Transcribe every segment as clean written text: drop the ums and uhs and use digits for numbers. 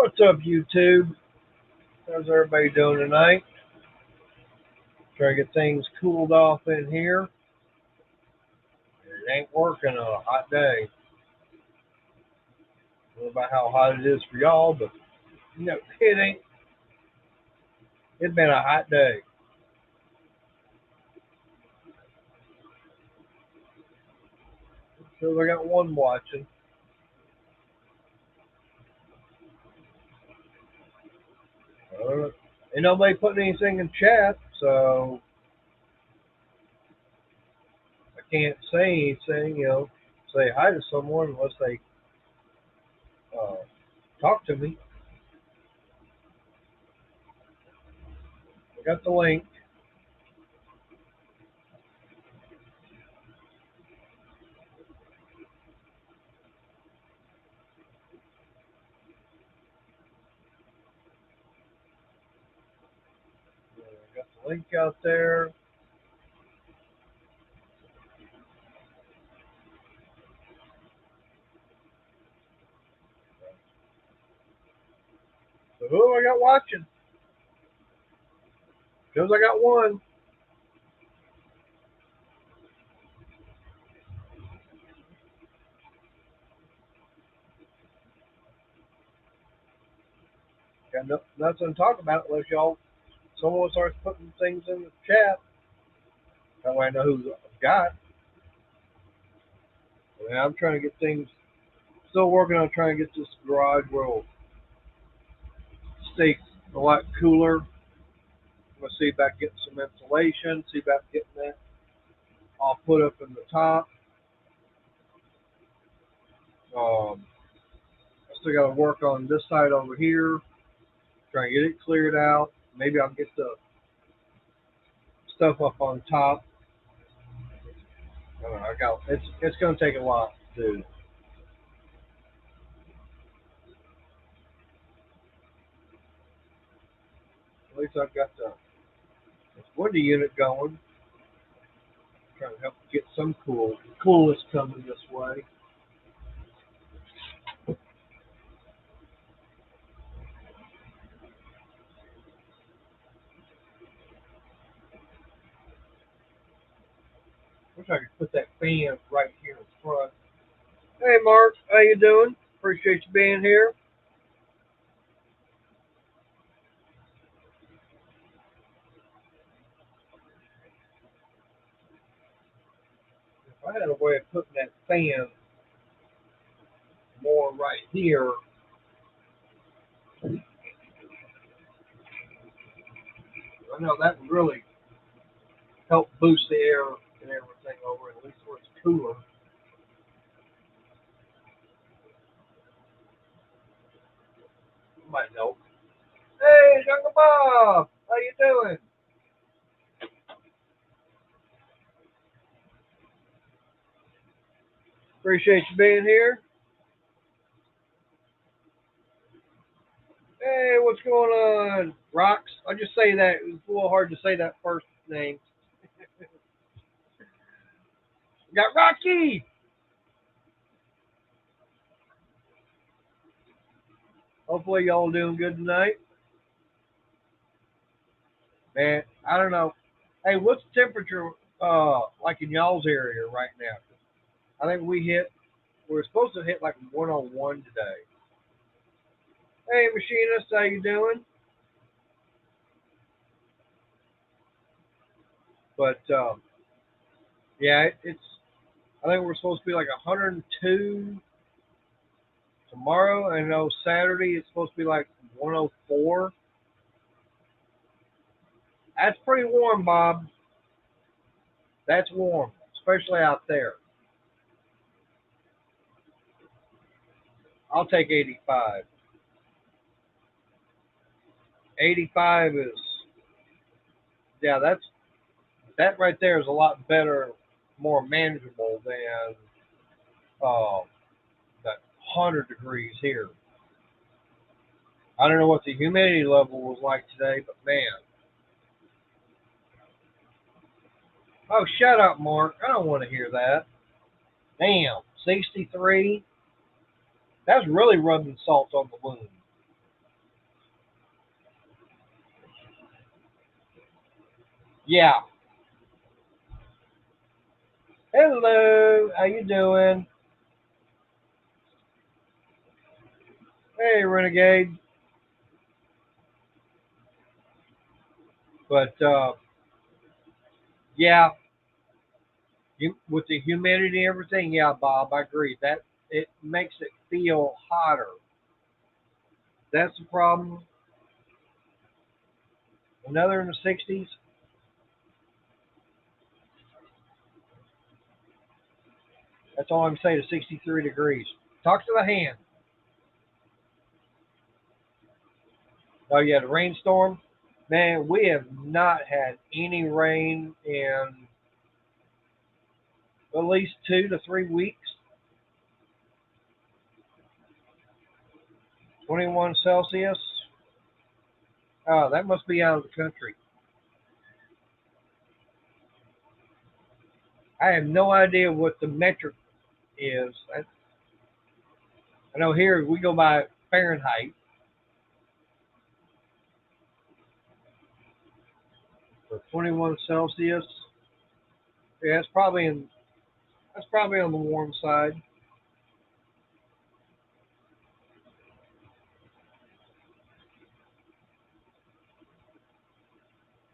What's up, YouTube? How's everybody doing tonight? Trying to get things cooled off in here. It ain't working on a hot day. I don't know about how hot it is for y'all, but it ain't. It's been a hot day. So I got one watching. Ain't nobody putting anything in chat, so I can't say anything. Say hi to someone unless they uh, talk to me. I got the link. I got the link out there. So who I got watching? Because I got one. Got nothing to talk about unless someone starts putting things in the chat. That way I know who's got. I'm trying to get things. Still working on trying to get this garage where it'll stay a lot cooler. I'm gonna see about getting some insulation. See about getting that all put up in the top. I still got to work on this side over here. Try and get it cleared out. Maybe I'll get the stuff up on top. I got it's gonna take a while to do. At least I've got the window unit going. Trying to help get some coolness coming this way. Wish I could put that fan right here in front. Hey Mark, how you doing? Appreciate you being here. If I had a way of putting that fan more right here, I know that would really help boost the air and everything over, at least where it's cooler. It might help. Hey, Jungle Bob, how you doing? Appreciate you being here. Hey, what's going on, Rocks? I'll just say that it was a little hard to say that first name. Got Rocky. Hopefully y'all doing good tonight. Man, I don't know. Hey, what's the temperature like in y'all's area right now? I think we're supposed to hit like 101 today. Hey, machinist, how you doing? But yeah, it's. I think we're supposed to be like 102 tomorrow. I know Saturday it's supposed to be like 104. That's pretty warm, Bob. That's warm, especially out there. I'll take 85. 85 is, yeah, that right there is a lot better, more manageable than uh, that 100 degrees here. I don't know what the humidity level was like today, but man. Oh, shut up, Mark. I don't want to hear that. Damn, 63. That's really rubbing salt on the wound. Yeah. Hello. How you doing? Hey, Renegade. But yeah, with the humidity and everything, yeah, Bob, I agree. That it makes it feel hotter. That's the problem. Another in the 60s. That's all I'm saying. To 63 degrees. Talk to the hand. Oh yeah, the rainstorm. Man, we have not had any rain in at least 2 to 3 weeks. 21 Celsius. Oh, that must be out of the country. I have no idea what the metric is. I know here we go by Fahrenheit. For 21 Celsius. Yeah, it's probably in. That's probably on the warm side.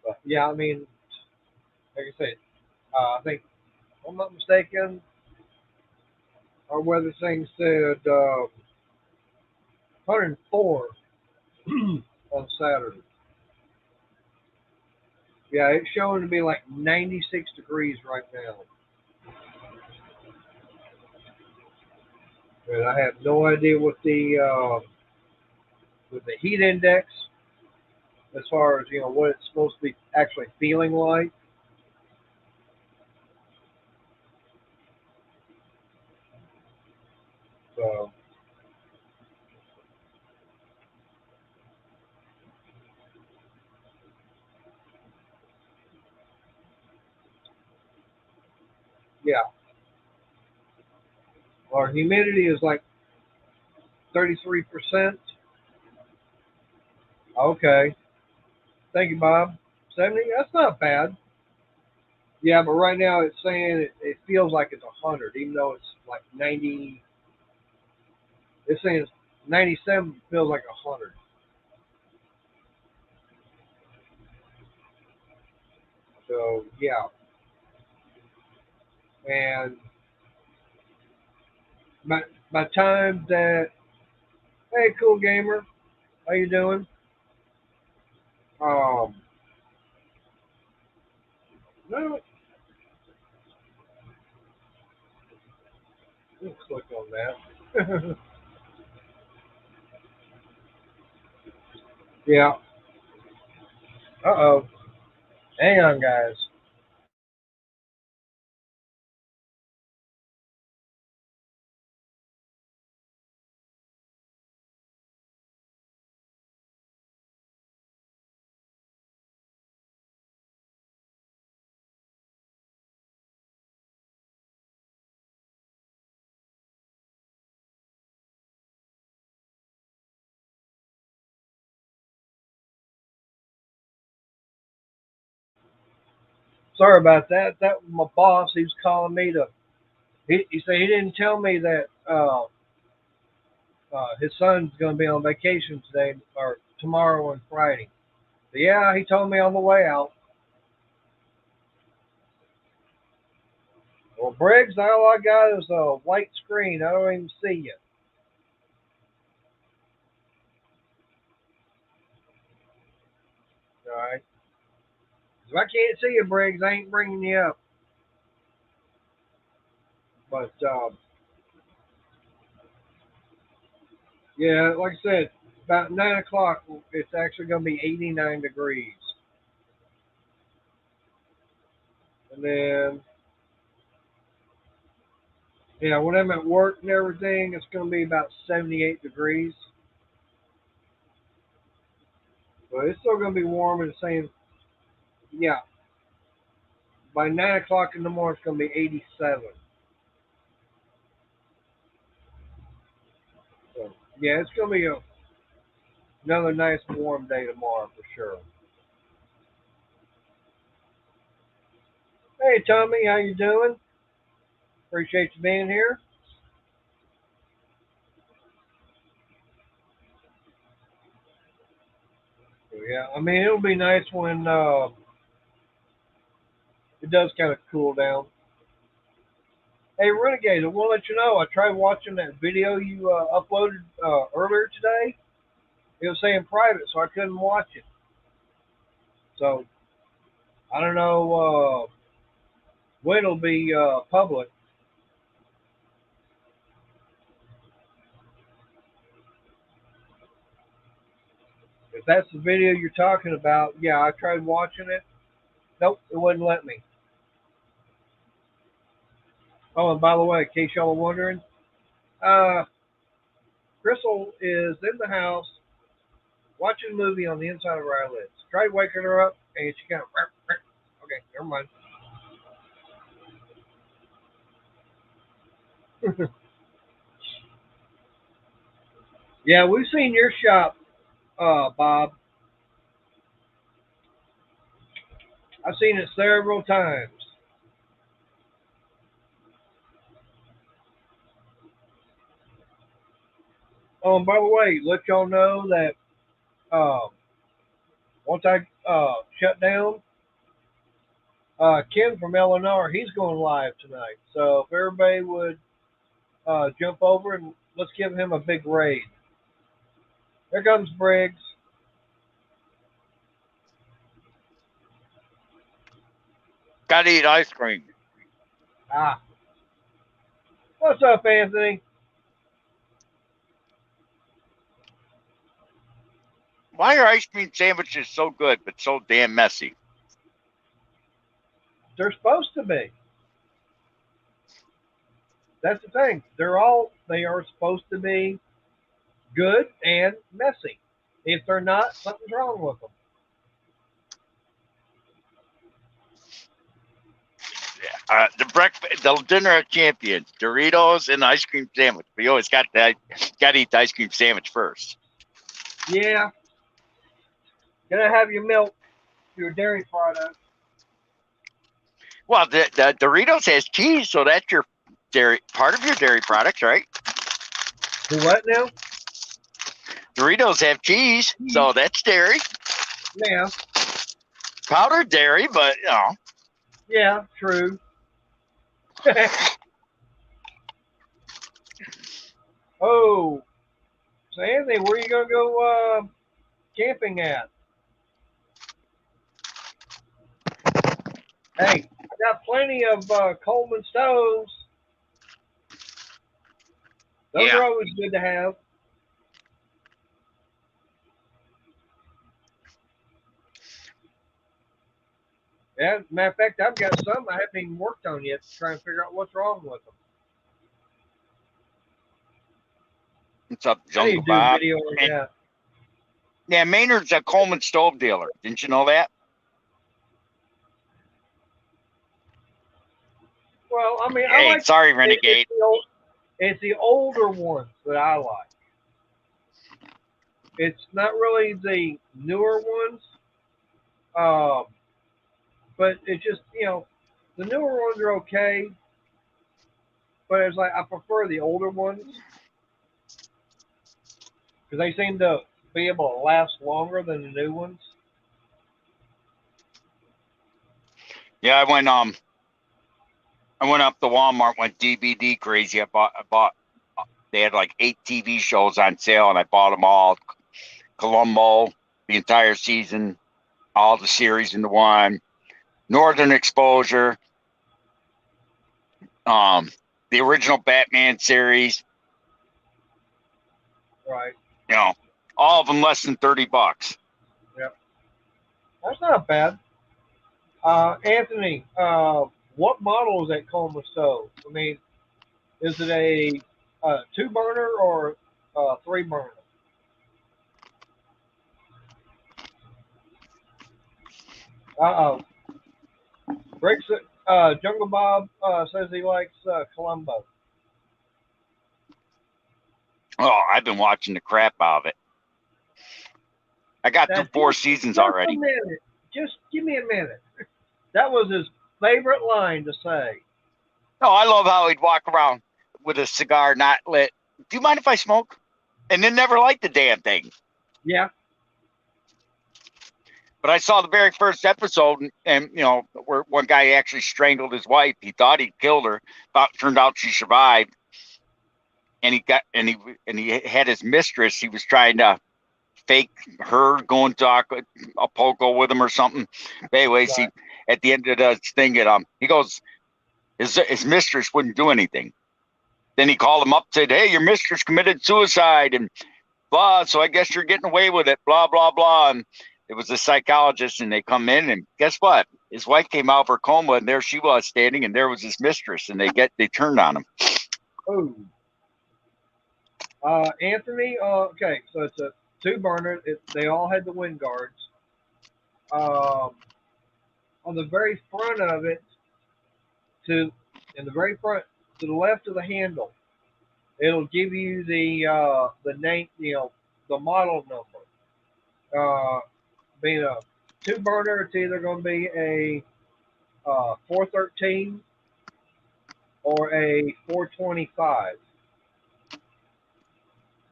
But yeah, I mean, like I said, I think if I'm not mistaken, our weather thing said 104 on Saturday. Yeah, it's showing to be like 96 degrees right now. And I have no idea what the with the heat index as far as what it's supposed to be actually feeling like. So yeah, our humidity is like 33%. Okay, thank you, Bob. 70. That's not bad. Yeah, but right now it's saying it feels like it's 100, even though it's like 90. It's saying it's 97 feels like 100. So yeah, and by time that hey, cool gamer, how you doing? Um, no, let's click on that. Yeah. Uh oh. Hang on, guys. Sorry about that. That was my boss. He was calling me to. He said he didn't tell me that his son's going to be on vacation today or tomorrow and Friday. But yeah, he told me on the way out. Well, Briggs, all I got is a white screen. I don't even see you. All right. If I can't see you, Briggs, I ain't bringing you up. But yeah, like I said, about 9 o'clock, it's actually going to be 89 degrees, and then when I'm at work and everything, it's going to be about 78 degrees. But it's still going to be warm and saying, yeah, by 9 o'clock in the morning, it's going to be 87. So yeah, it's going to be another nice warm day tomorrow for sure. Hey, Tommy, how you doing? Appreciate you being here. Yeah, I mean, it'll be nice when it does kind of cool down. Hey, Renegade, I want to let you know I tried watching that video you uploaded earlier today. It was saying private, so I couldn't watch it. So I don't know when it'll be public. If that's the video you're talking about, yeah, I tried watching it. Nope, it wouldn't let me. Oh, and by the way, in case y'all are wondering, uh, Crystal is in the house watching a movie on the inside of her eyelids. Tried waking her up, and she kind of, okay, never mind. Yeah, we've seen your shop, Bob. I've seen it several times. Oh, and by the way, let y'all know that uh, once I shut down, Ken from Eleanor, he's going live tonight. So if everybody would jump over and let's give him a big raid. There comes Briggs. Gotta eat ice cream. Ah, what's up, Anthony? Why are ice cream sandwiches so good but so damn messy? They're supposed to be. That's the thing. They are supposed to be good and messy. If they're not, something's wrong with them. The dinner of champions, Doritos and the ice cream sandwich. We always got to eat the ice cream sandwich first. Yeah. Gotta have your milk, your dairy product. Well, the Doritos has cheese, so that's your dairy part of your dairy products, right? The what now? Doritos have cheese, so that's dairy. Yeah. Powdered dairy, but Yeah, true. Oh, so Anthony, where you gonna go camping at? Hey, I got plenty of Coleman stoves. Those yeah. are always good to have. Yeah, matter of fact, I've got some I haven't even worked on yet, trying to figure out what's wrong with them. What's up, I need Jungle to do a Bob? video on And that. yeah, Maynard's a Coleman stove dealer. Didn't you know that? Well, I mean, I Hey, like sorry, it's Renegade. it's the older ones that I like. It's not really the newer ones, um, but it's just the newer ones are okay, but it's like I prefer the older ones because they seem to be able to last longer than the new ones. Yeah, I went up to Walmart, went DVD crazy. I bought. They had like 8 TV shows on sale, and I bought them all. Columbo, the entire season, all the series into one. Northern Exposure, the original Batman series. Right. You know, all of them less than $30. Yep. That's not bad. Anthony, what model is that Coleman stove? I mean, is it a two burner or three burner? Uh oh. Breaks it. Jungle Bob says he likes Columbo. Oh, I've been watching the crap out of it. I got Now, through 4 seasons just a already. minute. Just give me a minute. That was his favorite line to say. No, I love how he'd walk around with a cigar not lit. Do you mind if I smoke? And then never liked the damn thing. Yeah. But I saw the very first episode, and where one guy actually strangled his wife. He thought he'd killed her, but turned out she survived. And he had his mistress. He was trying to fake her going to Acapulco with him or something. But anyways, Right. at the end of the thing, he goes, his mistress wouldn't do anything. Then he called him up, said, "Hey, your mistress committed suicide," and blah. So I guess you're getting away with it. Blah blah blah. And it was a psychologist, and they come in, and guess what? His wife came out of her coma, and there she was standing, and there was his mistress, and they turned on him. Oh. Anthony. Okay, so it's a 2-burner. They all had the wind guards. On the very front of it, in the very front to the left of the handle, it'll give you the name, the model number. Being a 2-burner, it's either going to be a 413 or a 425.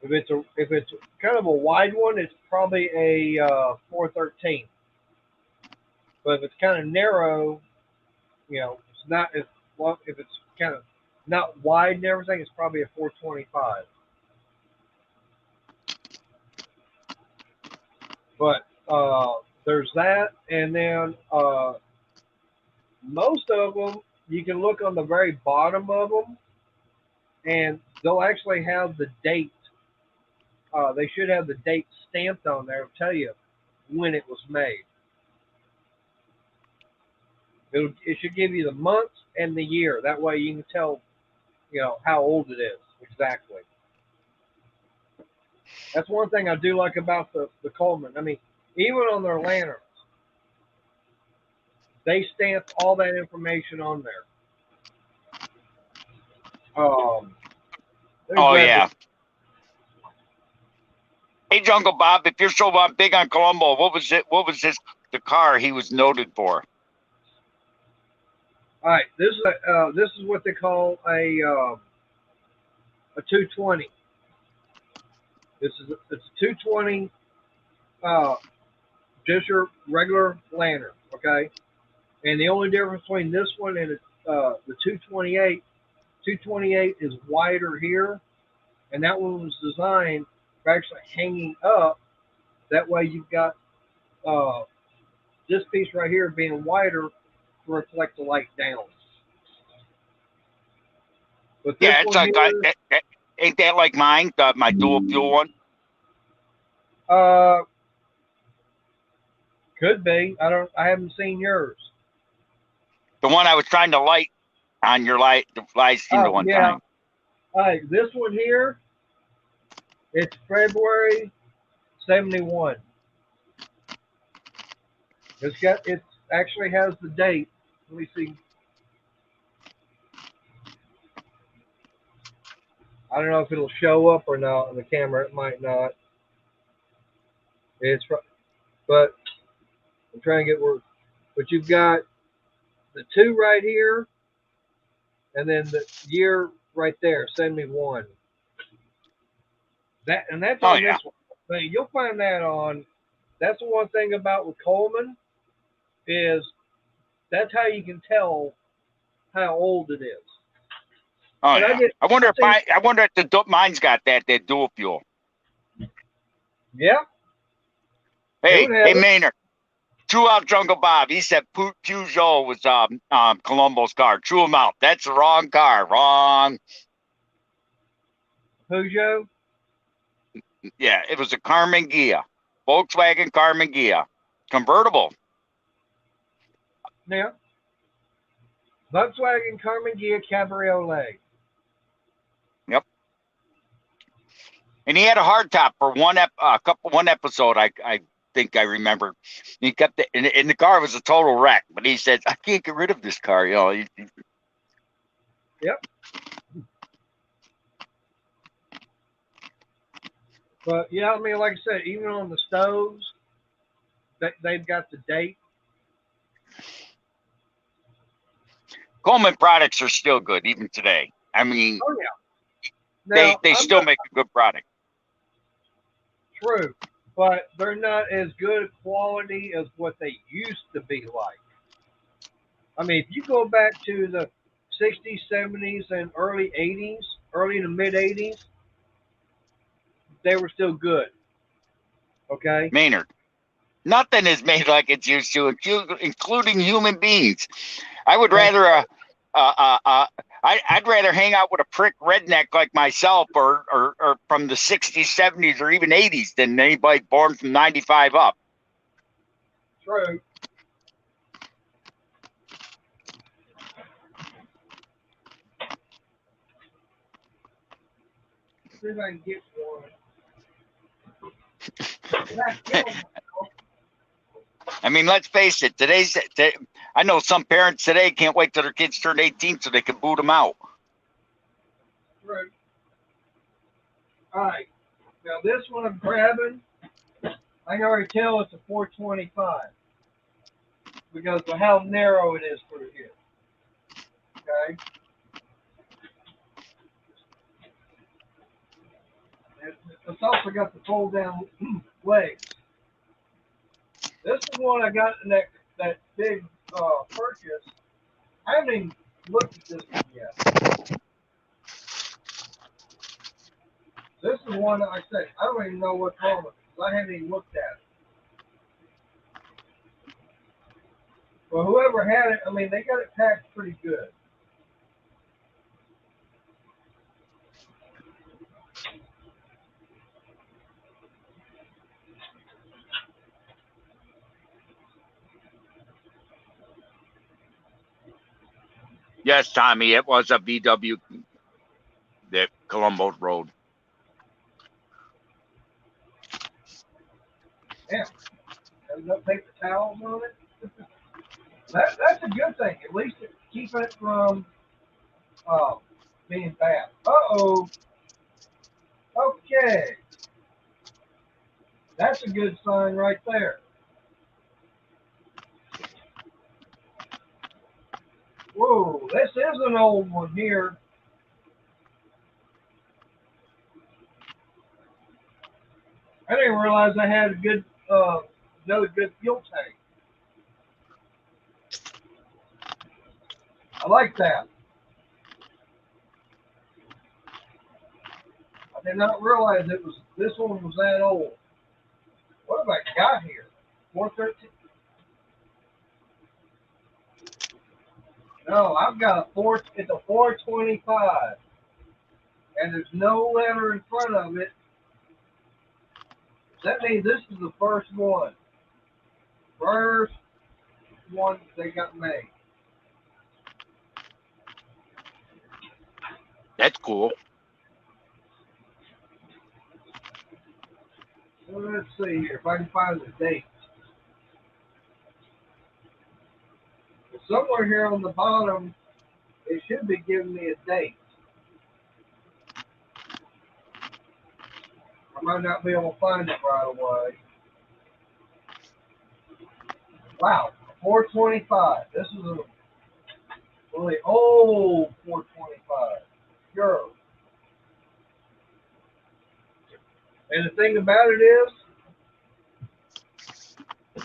If it's kind of a wide one, it's probably a 413. But if it's kind of narrow, it's not as well. If it's kind of not wide and everything, it's probably a 425. But there's that, and then most of them you can look on the very bottom of them, and they'll actually have the date. They should have the date stamped on there to tell you when it was made. It should give you the months and the year. That way you can tell, how old it is exactly. That's one thing I do like about the Coleman. I mean, even on their lanterns, they stamp all that information on there. Oh yeah. Hey, Jungle Bob, if you're so big on Columbo, what was it? What was the car he was noted for? All right, this is what they call a 220. It's a 220, just your regular lantern, okay. And the only difference between this one and the 228 is wider here, and that one was designed for actually hanging up. That way you've got this piece right here being wider to reflect the light down. But this It's one like here, ain't that like mine, my dual fuel one? Could be. I haven't seen yours. The one I was trying to light on your live stream the one time. All right, this one here, it's February 71. It actually has the date. Let me see. I don't know if it'll show up or not on the camera. It might not. But I'm trying to get where. But you've got the 2 right here, and then the year right there, 71. That's on this one. But you'll find that on. That's the one thing about with Coleman is that's how you can tell how old it is. Oh yeah. I wonder if mine's got that dual fuel. Yeah. Hey, Maynard. True out Jungle Bob. He said Peugeot was Columbo's car. True him out. That's the wrong car. Wrong. Peugeot? Yeah, it was a Karmann Ghia. Volkswagen Karmann Ghia. Convertible. Yeah. Volkswagen Karmann Ghia Cabriolet. Yep. And he had a hardtop for one episode. I think I remember. He kept it, and the car was a total wreck. But he said, "I can't get rid of this car." Yep. But yeah, I mean, like I said, even on the stoves, they've got the date. Coleman products are still good even today. I mean, Oh yeah. Now, they still make a good product. True, but they're not as good quality as what they used to be like. I mean, if you go back to the 60s, 70s, and early 80s, early to mid 80s, they were still good. Okay? Maynard, nothing is made like it's used to, including human beings. I would rather I'd rather hang out with a prick redneck like myself or from the 60s, 70s, or even 80s than anybody born from 95 up. True. See if I can get one. I mean, let's face it. I know some parents today can't wait till their kids turn 18 so they can boot them out. True. All right. Now this one I'm grabbing, I can already tell it's a 425 because of how narrow it is through here. Okay. It's also got the fold down legs. This is one I got in that big purchase. I haven't even looked at this one yet. This is one that I said I don't even know what's wrong with it because I haven't even looked at it. But whoever had it, I mean, they got it packed pretty good. Yes, Tommy, it was a VW that Colombo rode. Yeah. There's no paper towels on it. That's a good thing. At least it's keeping it from being bad. Uh-oh. Okay. That's a good sign right there. Whoa, this is an old one here. I didn't realize I had a good, another good fuel tank. I like that. I did not realize this one was that old. What have I got here? 413? No, I've got it's a 425. And there's no letter in front of it. That means this is the first one. First one they got made. That's cool. So let's see here if I can find the date. Somewhere here on the bottom, it should be giving me a date. I might not be able to find it right away. Wow, 425. This is a really old 425. Sure. And the thing about it is,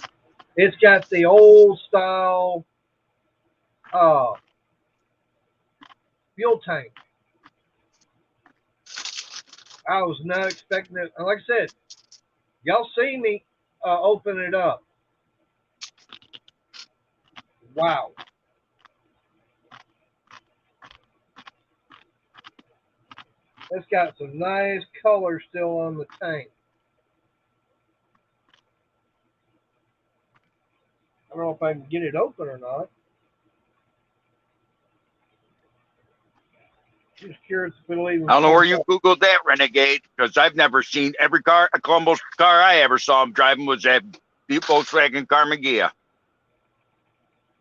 it's got the old style fuel tank. I was not expecting it. Like I said, y'all see me open it up. Wow. It's got some nice color still on the tank. I don't know if I can get it open or not. Just curious if it'll even. I don't know where you Googled that, Renegade, because I've never seen every car, a Colombo car I ever saw him driving was that Volkswagen Carmagia.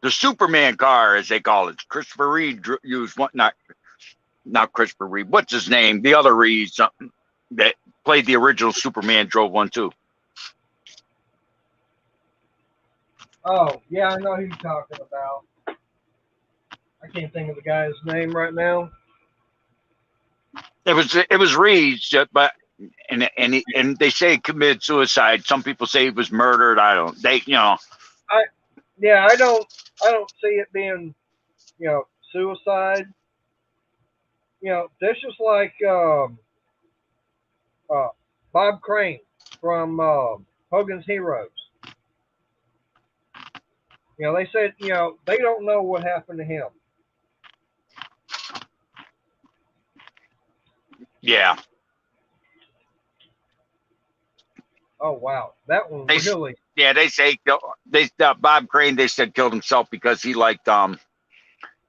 The Superman car, as they call it. Christopher Reed used one, not Christopher Reed. What's his name? The other Reed, something that played the original Superman, drove one too. Oh, yeah, I know who you're talking about. I can't think of the guy's name right now. It was Reeves, but and they say he committed suicide. Some people say he was murdered. I don't. I don't see it being, suicide. That's just like Bob Crane from Hogan's Heroes. They said, they don't know what happened to him. Yeah. Oh wow, that one really. Yeah, they say Bob Crane. They said killed himself because he liked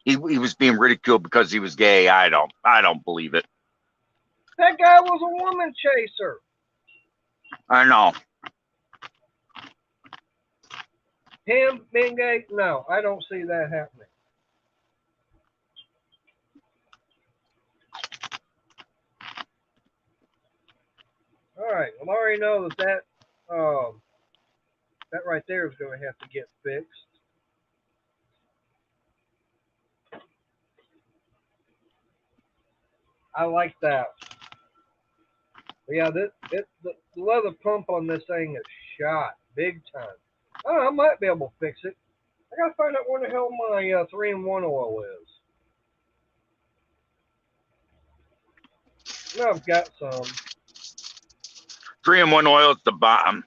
he was being ridiculed because he was gay. I don't believe it. That guy was a woman chaser. I know. Him being gay? No, I don't see that happening. All right. Well, I already know that that right there is going to have to get fixed. I like that. But yeah, the leather pump on this thing is shot big time. Oh, I might be able to fix it. I gotta find out where the hell my 3-in-1 oil is. No, I've got some. 3-in-1 oil at the bottom.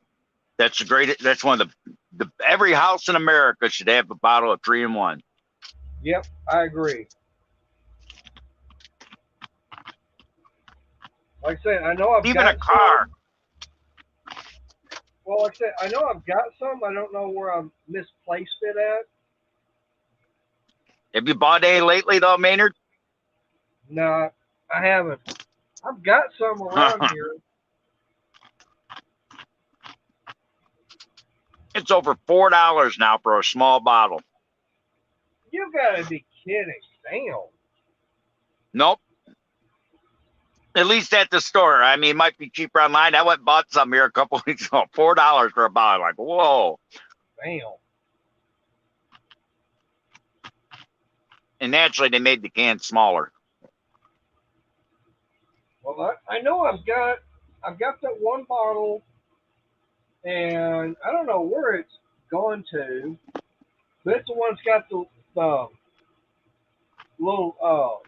That's the greatest. That's one of the every house in America should have a bottle of 3-in-1. Yep, I agree. Like I said, I know I've even got a car. Some. Well, like I said, I know I've got some. I don't know where I misplaced it at. Have you bought any lately, though, Maynard? No, I haven't. I've got some around here. It's over $4 now for a small bottle. You gotta be kidding. Damn. Nope. At least at the store. I mean, it might be cheaper online. I went and bought some here a couple weeks ago. $4 for a bottle. Like, whoa. Damn. And naturally, they made the can smaller. Well, I know I've got that one bottle, and I don't know where it's gone to, but it's the one that's got the little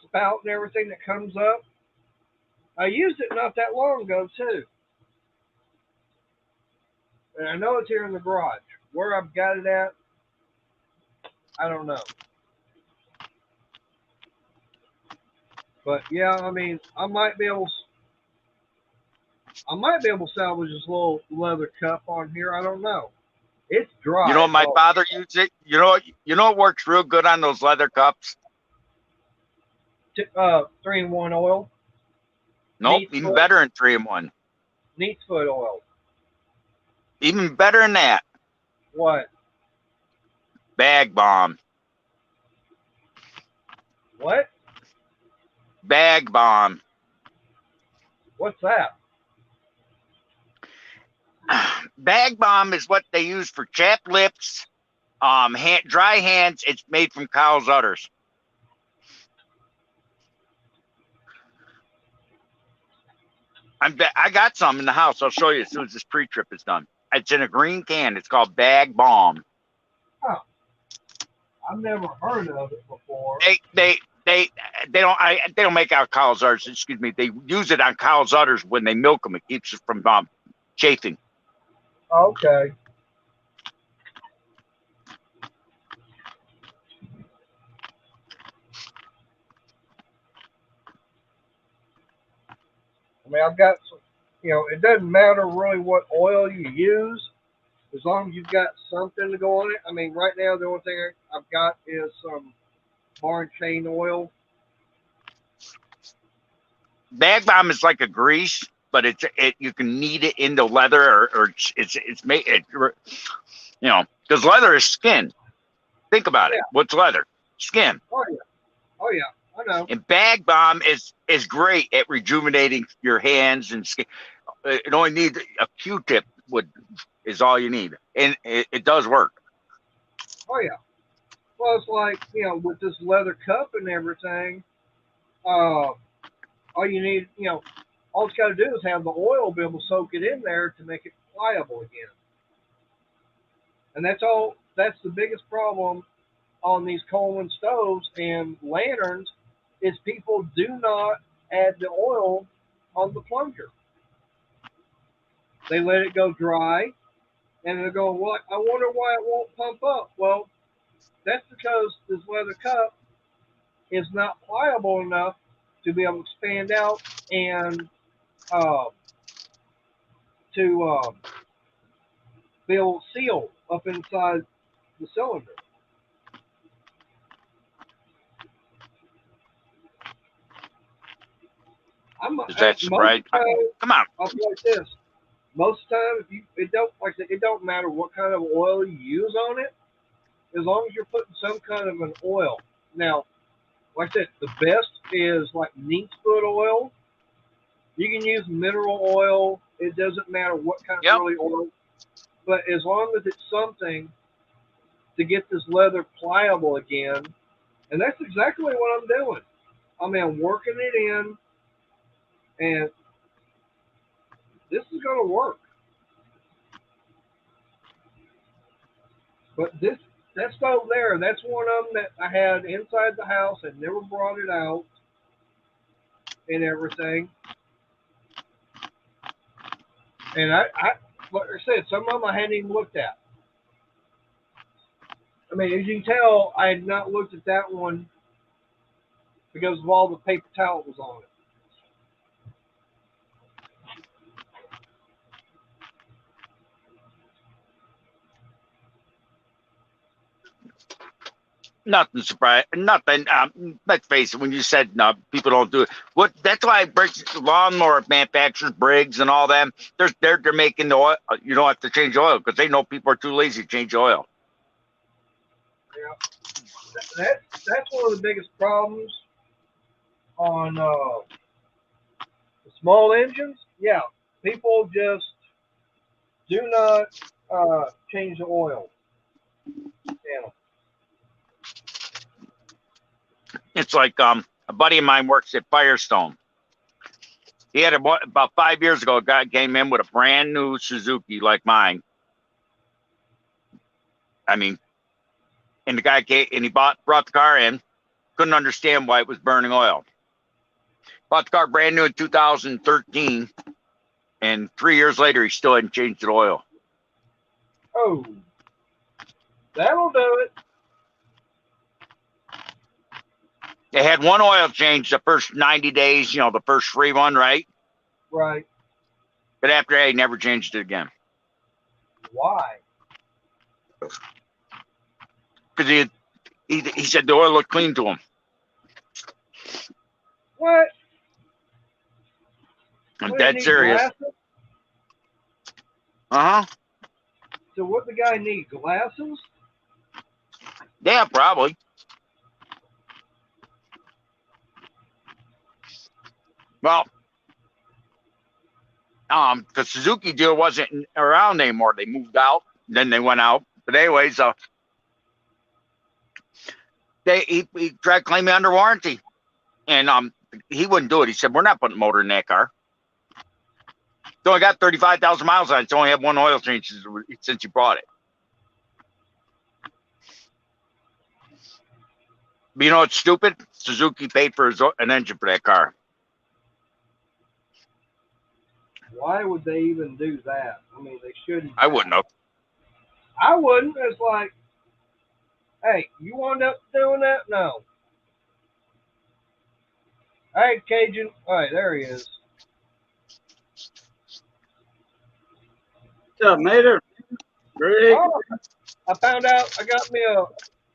spout and everything that comes up. I used it not that long ago too, and I know it's here in the garage. Where I've got it at, I don't know. But yeah, I mean, I might be able to salvage this little leather cup on here. I don't know. It's dry. You know what my father used it? You know what works real good on those leather cups? 3-in-1 oil. Nope, even better than 3-in-1. Neat's foot oil. Even better than that. What? Bag Bomb. What? Bag Bomb. What's that? Bag Bomb is what they use for chapped lips, dry hands. It's made from cow's udders. I got some in the house. I'll show you as soon as this pre-trip is done. It's in a green can. It's called Bag Bomb. Huh. I've never heard of it before. They don't make out cow's udders. Excuse me. They use it on cow's udders when they milk them. It keeps it from chafing. Okay. I mean, I've got some, it doesn't matter really what oil you use, as long as you've got something to go on it. I mean, right now, the only thing I've got is some bar and chain oil. Bag Bomb is like a grease, but you can knead it into leather, or it's made because leather is skin. Think about it. What's leather? Skin. Oh yeah, I know. And Bag Bomb is great at rejuvenating your hands and skin. It only needs a Q-tip is all you need, and it does work. Oh yeah. Well, it's like, with this leather cup and everything, uh, all you need, all it's got to do is have the oil be able to soak it in there to make it pliable again. And that's all. That's the biggest problem on these Coleman stoves and lanterns is people do not add the oil on the plunger. They let it go dry, and they're going, "What? I wonder why it won't pump up." Well, that's because this leather cup is not pliable enough to be able to expand out and uh, to be able to seal up inside the cylinder. I'm That's most right. of the time, Come on. I'll be like this. Most of the time, if you it don't like I said, it don't matter what kind of oil you use on it, as long as you're putting some kind of an oil. Now, like I said, the best is like neat's foot oil. You can use mineral oil. It doesn't matter what kind of Yep. really oil, but as long as it's something to get this leather pliable again, and that's exactly what I'm doing. I mean, I'm working it in, and this is going to work. But that stove there, that's one of them that I had inside the house and never brought it out and everything. And like I said, some of them I hadn't even looked at. I mean, as you can tell, I had not looked at that one because of all the paper towels on it. Nothing surprised. Nothing. Let's face it. When you said no, people don't do it. What? That's why Briggs lawnmower manufacturers, Briggs, and all them. They're making the oil. You don't have to change oil because they know people are too lazy to change oil. Yeah, that's one of the biggest problems on the small engines. Yeah, people just do not change the oil. Yeah. It's like a buddy of mine works at Firestone. He had about 5 years ago. A guy came in with a brand new Suzuki like mine. I mean, and the guy came and he brought the car in. Couldn't understand why it was burning oil. Bought the car brand new in 2013, and 3 years later, he still hadn't changed the oil. Oh, that'll do it. They had one oil change the first 90 days, the first free one, right? Right. But after that, he never changed it again. Why? Because he said the oil looked clean to him. What? I'm dead serious. Uh-huh. So what the guy need? Glasses? Yeah, probably. Well, the Suzuki deal wasn't around anymore. They moved out, then they went out. But anyways, he tried to claim me under warranty, and he wouldn't do it. He said, "We're not putting a motor in that car. It's only got 35,000 miles on it. It's only had one oil change since you bought it." But you know what's stupid? Suzuki paid for an engine for that car. Why would they even do that? I mean, they shouldn't. I wouldn't have. I wouldn't. It's like, hey, you wound up doing that? No. Hey, Cajun. All right, there he is. What's up, Mater? Greg? Oh, I found out I got me a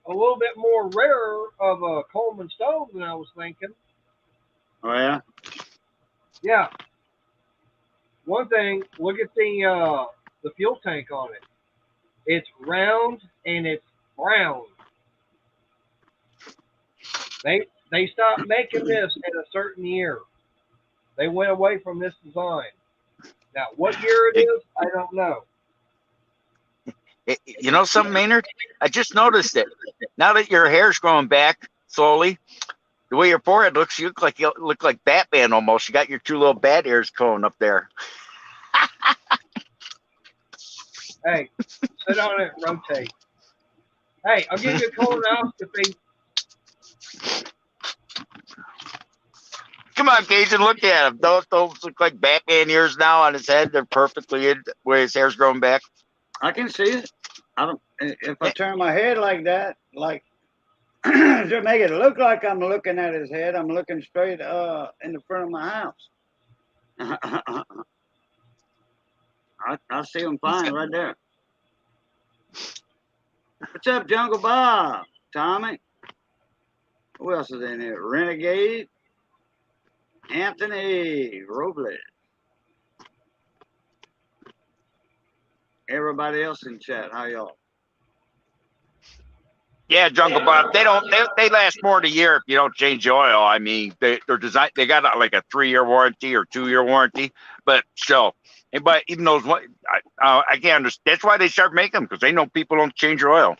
little bit more rare of a Coleman stove than I was thinking. Oh, yeah? Yeah. One thing, look at the fuel tank on it. It's round and it's brown. They stopped making this in a certain year. They went away from this design. Now, what year it is, I don't know. You know something, Maynard? I just noticed it. Now that your hair's growing back slowly, the way your forehead looks, you look like Batman almost. You got your two little bat ears going up there. Hey, sit on it and rotate. Hey, I'll give you a colonoscopy. Come on, Cajun, look at him. Those look like Batman ears now on his head. They're perfectly in where his hair's growing back. I can see it. I don't. If I turn my head like that, like to make it look like I'm looking at his head, I'm looking straight in the front of my house. I see him fine right there. What's up, Jungle Bob? Tommy? Who else is in here? Renegade? Anthony Robles. Everybody else in chat, how y'all? Yeah, Jungle Bob. They last more than a year if you don't change the oil. I mean, they're designed. They got like a 3-year warranty or 2-year warranty, but still, but even those, I can't understand. That's why they start making them, because they know people don't change their oil.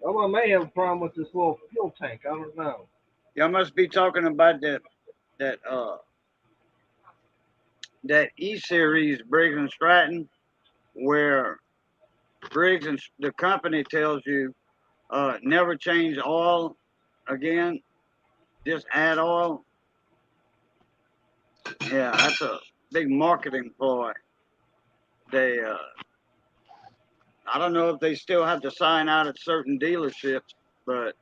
Oh, I may have a problem with this little fuel tank. I don't know. Y'all must be talking about that E-Series Briggs and Stratton, where Briggs and the company tells you never change oil again, just add oil. Yeah, that's a big marketing ploy. They I don't know if they still have to sign out at certain dealerships, but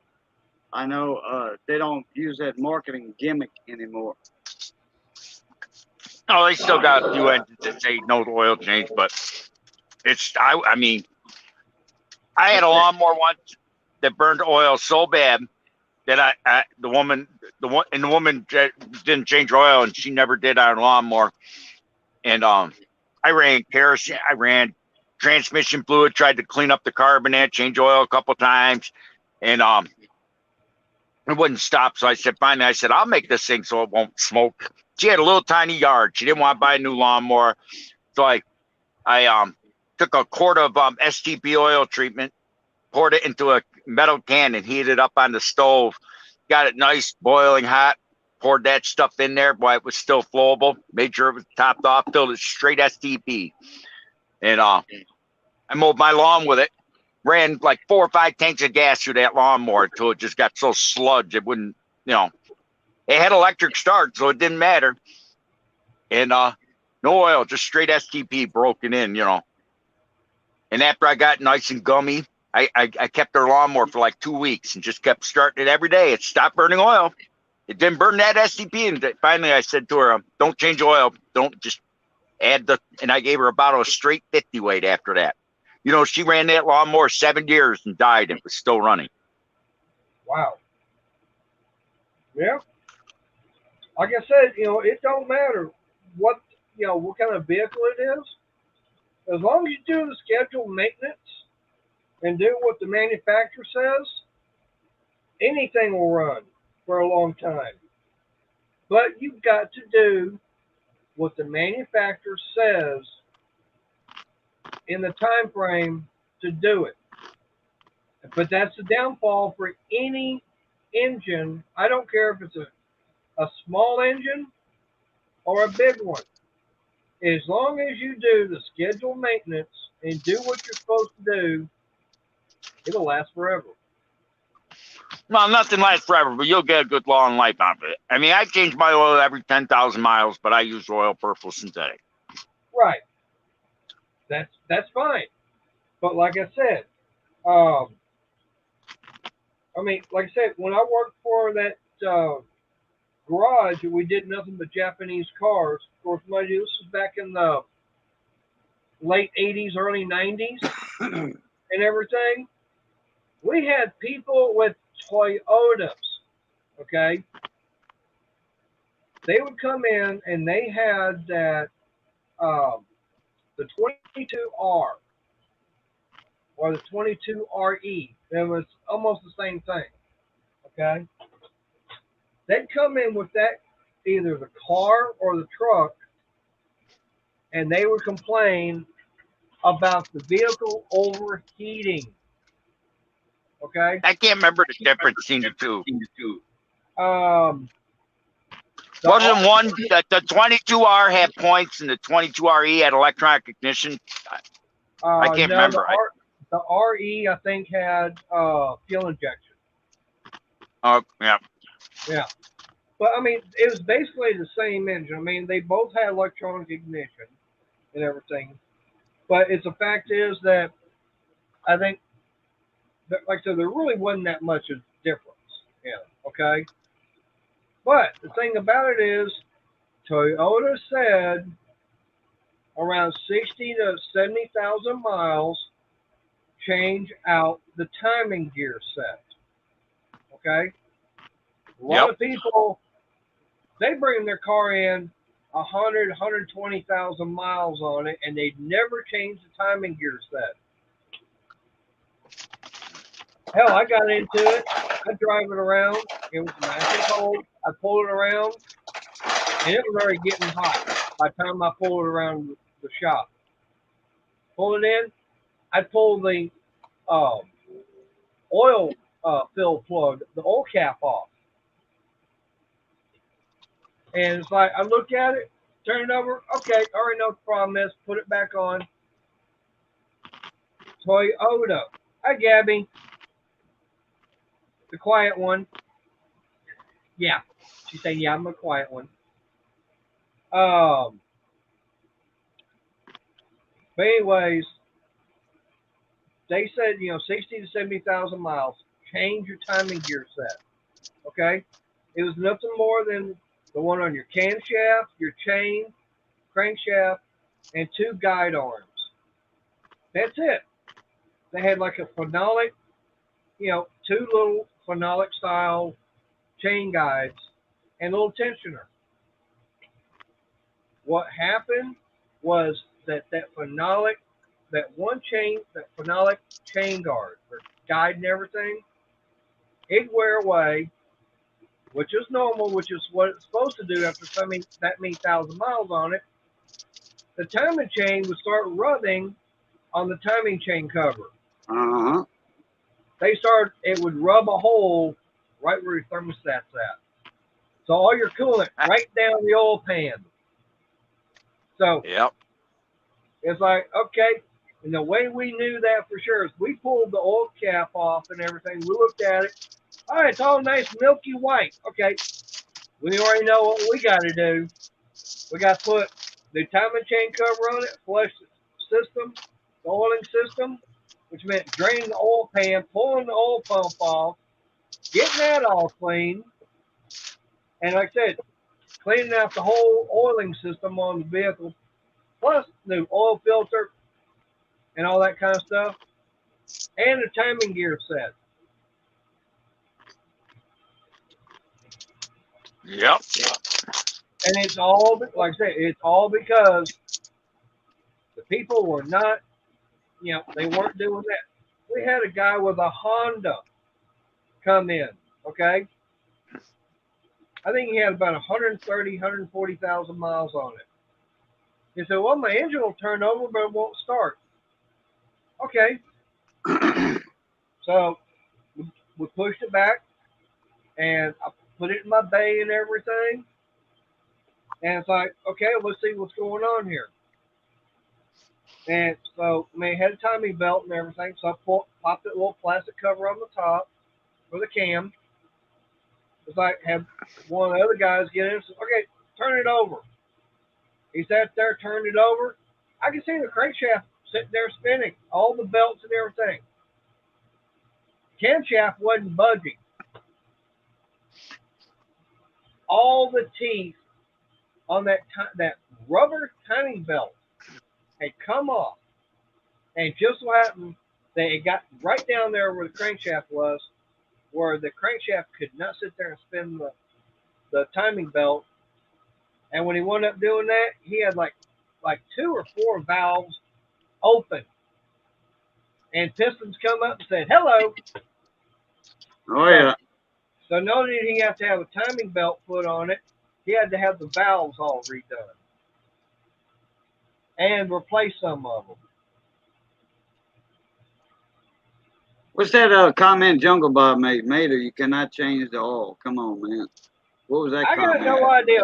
I know they don't use that marketing gimmick anymore. No, they still got a few engines that say no oil change, but it's I mean, I had a lawnmower once that burned oil so bad that the woman didn't change her oil, and she never did on a lawnmower. And I ran kerosene, I ran transmission fluid, tried to clean up the carbonet, change oil a couple times, and it wouldn't stop. So I said, finally, I said, I'll make this thing so it won't smoke. She had a little tiny yard. She didn't want to buy a new lawnmower. So I took a quart of STP oil treatment, poured it into a metal can, and heated it up on the stove. Got it nice, boiling hot. Poured that stuff in there while it was still flowable. Made sure it was topped off. Filled it straight STP. And I mowed my lawn with it. Ran like 4 or 5 tanks of gas through that lawnmower until it just got so sludge it wouldn't, it had electric start, so it didn't matter. And no oil, just straight STP broken in, And after I got nice and gummy, I kept their lawnmower for like 2 weeks and just kept starting it every day. It stopped burning oil. It didn't burn that STP. And finally I said to her, don't change oil. Don't just add and I gave her a bottle of straight 50 weight after that. She ran that lawnmower 7 years and died, and it was still running. Wow. Yeah. Like I said, it don't matter what kind of vehicle it is. As long as you do the scheduled maintenance and do what the manufacturer says, anything will run for a long time. But you've got to do what the manufacturer says in the time frame to do it. But that's the downfall for any engine. I don't care if it's a small engine or a big one. As long as you do the scheduled maintenance and do what you're supposed to do, it'll last forever. Well, nothing lasts forever, but you'll get a good long life out of it. I mean, I change my oil every 10,000 miles, but I use Royal Purple Synthetic. Right. That's fine. But like I said, when I worked for that garage, we did nothing but Japanese cars. Of course, this was back in the late 80s, early 90s and everything. We had people with Toyotas, okay? They would come in and they had that, the 22R or the 22RE. It was almost the same thing, okay? they'd come in with that, either the car or the truck, and they would complain about the vehicle overheating. Okay. I can't remember the difference between the two. Um, the Wasn't one that the 22R had points and the 22RE had electronic ignition? I can't no, remember. The RE, I think, had fuel injection. Oh, yeah. Yeah. But, I mean, it was basically the same engine. I mean, they both had electronic ignition and everything. But it's a fact is that I think, that, like I said, there really wasn't that much of difference. Yeah. Okay. But the thing about it is, Toyota said around 60 to 70,000 miles, change out the timing gear set. Okay? A lot of people, they bring their car in 100, 120,000 miles on it, and they never change the timing gear set. Hell, I got into it. I drive it around. It was nice and cold. I pulled it around, and it was already getting hot by the time I pulled it around the shop. Pull it in. I pulled the oil fill plug, the oil cap off. And it's like, I look at it, turn it over. Okay, all right, no problem is, put it back on. Toyota. Hi, Gabby. The quiet one. Yeah. She said, yeah, I'm a quiet one. But anyways, they said, 60 to 70,000 miles, change your timing gear set. Okay? It was nothing more than the one on your camshaft, your chain, crankshaft, and 2 guide arms. That's it. They had like a phenolic, 2 little phenolic style chain guides and a little tensioner. What happened was that phenolic, that phenolic chain guard or guide and everything, it'd wear away, which is normal, which is what it's supposed to do after that many thousand miles on it. The timing chain would start rubbing on the timing chain cover. Uh-huh. It would rub a hole right where your thermostat's at. So all your coolant right down the oil pan. So it's like, okay. And the way we knew that for sure is we pulled the oil cap off and everything. We looked at it. All right, it's all nice milky white. Okay. We already know what we got to do. We got to put the timing chain cover on it, flush the system, the oiling system, which meant draining the oil pan, pulling the oil pump off, getting that all clean, and like I said, cleaning out the whole oiling system on the vehicle, plus the oil filter and all that kind of stuff, and the timing gear set. Yep. And it's all, like I said, it's all because the people were not, they weren't doing that. We had a guy with a Honda come in, okay? I think he had about 130, 140,000 miles on it. He said, well, my engine will turn over, but it won't start. Okay. So we pushed it back, and I put it in my bay and everything. And it's like, okay, let's see what's going on here. And so, it had a timing belt and everything. So I popped a little plastic cover on the top for the cam. It's like, had one of the other guys get in and said, okay, turn it over. He sat there, turned it over. I could see the crankshaft sitting there spinning, all the belts and everything. Camshaft wasn't budging. All the teeth on that rubber timing belt had come off. And just so happened that it got right down there where the crankshaft was, where the crankshaft could not sit there and spin the timing belt. And when he wound up doing that, he had like 2 or 4 valves open. And pistons come up and said, hello. Oh, yeah. So not only did he have to have a timing belt put on it, he had to have the valves all redone and replace some of them. What's that comment Jungle Bob made? Mater, you cannot change the oil. Come on, man. What was that I got comment? no idea.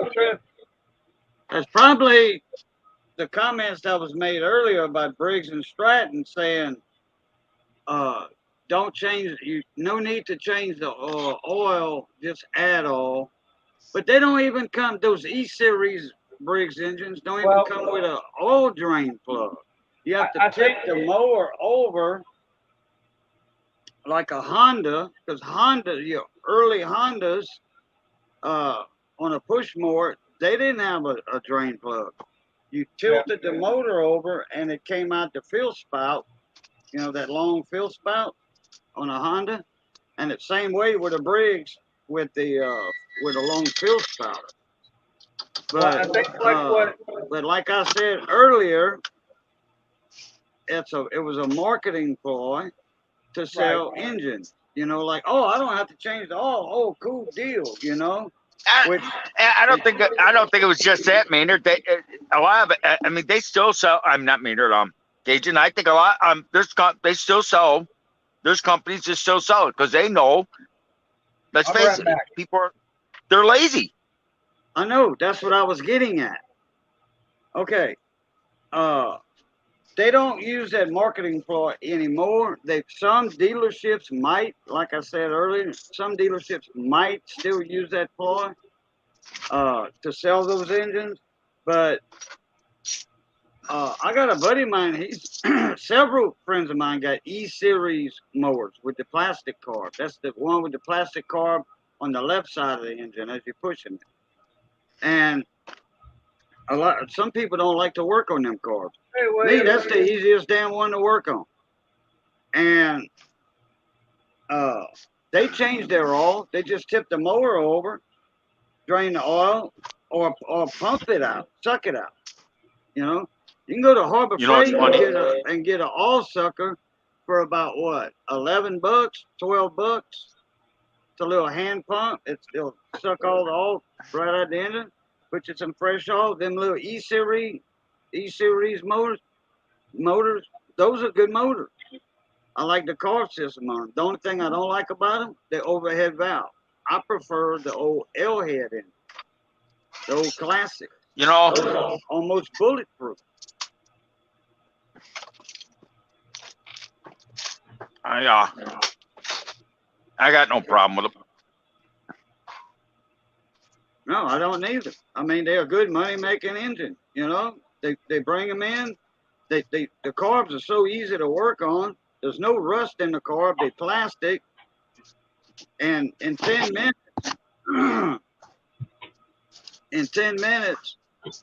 That's probably the comments that was made earlier by Briggs and Stratton saying, don't change, no need to change the oil, just add oil. But they don't even come, those E-Series Briggs engines don't even come with an oil drain plug. You have to tip the mower over like a Honda, because Honda, early Hondas on a push mower, they didn't have a drain plug. You tilted the motor over and it came out the fill spout, that long fill spout on a Honda. And the same way with a Briggs with a long fill spout. But but like I said earlier, it was a marketing ploy to sell engines. Like, oh, I don't have to change the oil. Oh, cool deal. I don't think it was just that, Maynard. A lot of it. I mean, they still sell. I'm not Maynard. Cajun. I think a lot. They still sell. There's companies that still sell it because they know. Let's face it, people they're lazy. I know. That's what I was getting at. Okay. They don't use that marketing ploy anymore. Some dealerships might, like I said earlier, some dealerships might still use that ploy to sell those engines. But I got a buddy of mine. He's several friends of mine got E-Series mowers with the plastic carb. That's the one with the plastic carb on the left side of the engine as you're pushing it. And some people don't like to work on them carbs. Me, that's the easiest damn one to work on. And they changed their oil. They just tip the mower over, drain the oil, or pump it out, suck it out. You can go to Harbor Freight and get an oil sucker for about what, $11, $12. It's a little hand pump. It'll suck all the oil right out the engine. Put you some fresh oil. Them little E-Series motors, those are good motors. I like the carb system on them. The only thing I don't like about them, the overhead valve. I prefer the old L-head in the old classic. Those are almost bulletproof. I got no problem with them. No, I don't either. I mean, they're a good money-making engine. They bring them in. The carbs are so easy to work on. There's no rust in the carb. They're plastic. And in 10 minutes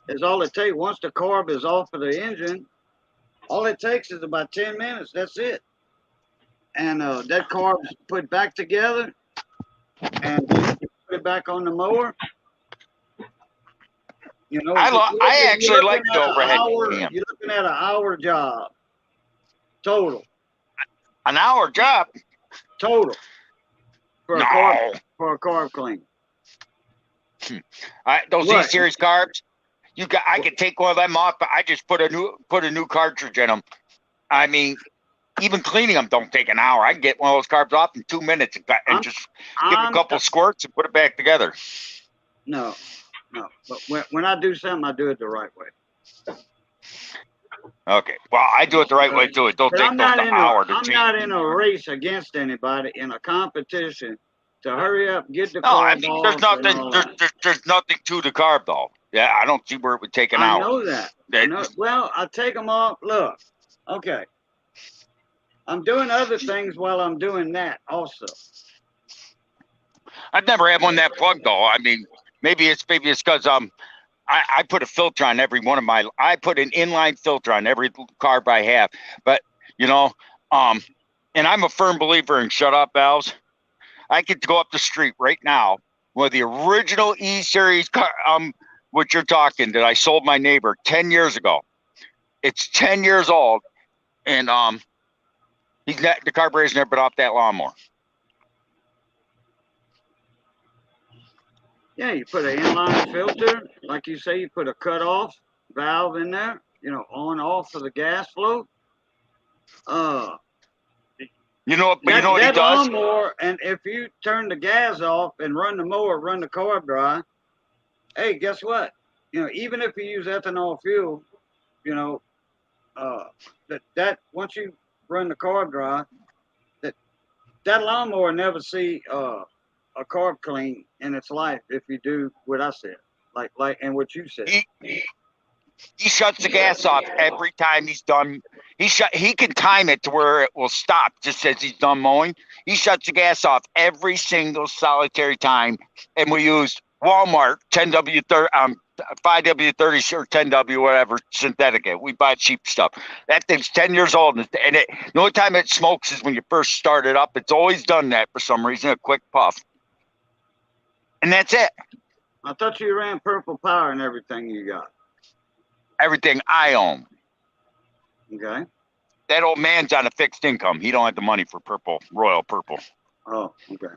is all it takes. Once the carb is off of the engine, all it takes is about 10 minutes. That's it. And that carb's put back together and put it back on the mower. I actually like the overhead cam. You're looking at an hour job total. An hour job total for a carb clean. Those E-Series carbs, I could take one of them off, but I just put a new cartridge in them. I mean, even cleaning them don't take an hour. I can get one of those carbs off in 2 minutes and just give a couple squirts and put it back together. No. But when I do something, I do it the right way. Okay. Well, I do it the right way too. It don't take an hour to change. I'm not in a race against anybody, in a competition to hurry up, get the carb off. There's nothing to the carb though. Yeah, I don't see where it would take an hour. I know that. Well, I take them off. Look, okay. I'm doing other things while I'm doing that also. I've never had one that plugged though. I mean, maybe it's because I put a filter on every one of I put an inline filter on every carb I have. But and I'm a firm believer in shut off valves. I could go up the street right now with the original E-Series car, what you're talking, that I sold my neighbor 10 years ago. It's 10 years old, and the carburetor's never been off that lawnmower. Yeah, you put an inline filter, like you say, you put a cutoff valve in there, on off for the gas flow. Uh, You know what? But you know that what he that does? lawnmower, and if you turn the gas off and run the mower, run the carb dry, hey, guess what? Even if you use ethanol fuel, you know, that once you run the carb dry, that lawnmower never see a carb clean in its life if you do what I said, and what you said. He shuts the gas off every time he's done. He can time it to where it will stop just as he's done mowing. He shuts the gas off every single solitary time, and we use Walmart 10W30 5W30 or 10W whatever synthetic. We buy cheap stuff. That thing's 10 years old, and the only time it smokes is when you first start it up. It's always done that for some reason, a quick puff, and that's it. I thought you ran Purple Power and everything you got. Everything I own. Okay. That old man's on a fixed income. He don't have the money for Royal Purple. Oh, okay.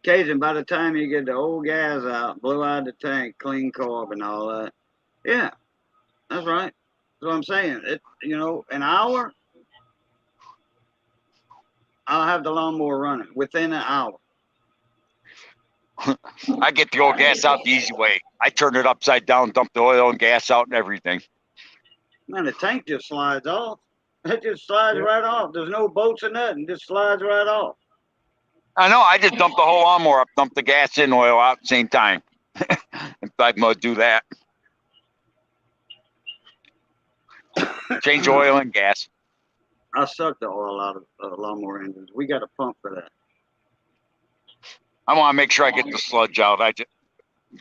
Cajun, by the time you get the old gas out, blow out the tank, clean carb and all that. Yeah, that's right. That's what I'm saying. An hour, I'll have the lawnmower running within an hour. I get the old gas out the easy way. I turn it upside down, dump the oil and gas out and everything. Man, the tank just slides off. It just slides right off. There's no bolts or nothing. Just slides right off. I know. I just dump the whole lawnmower up, dump the gas and oil out at the same time. If I must do that. Change oil and gas. I suck the oil out of lawnmower engines. We got a pump for that. I want to make sure I get the sludge out. That's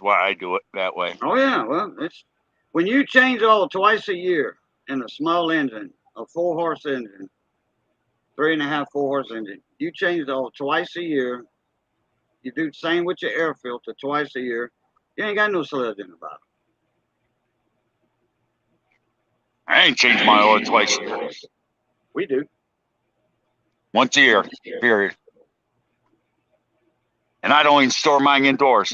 why I do it that way. Oh yeah, well, it's when you change oil twice a year in a small engine, a 4-horse engine, 3.5, 4-horse engine. You change the oil twice a year. You do the same with your air filter twice a year. You ain't got no sludge in the bottom. I ain't changed my oil twice a year. We do. Once a year, period. And I don't even store mine indoors.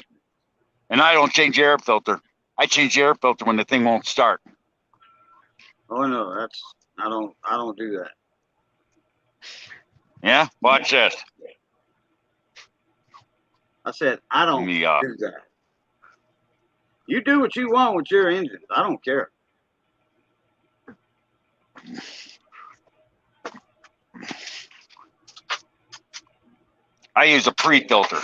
And I don't change the air filter. I change the air filter when the thing won't start. Oh no, I don't do that. Yeah, watch this. I said I don't do that. You do what you want with your engines. I don't care. I use a pre-filter.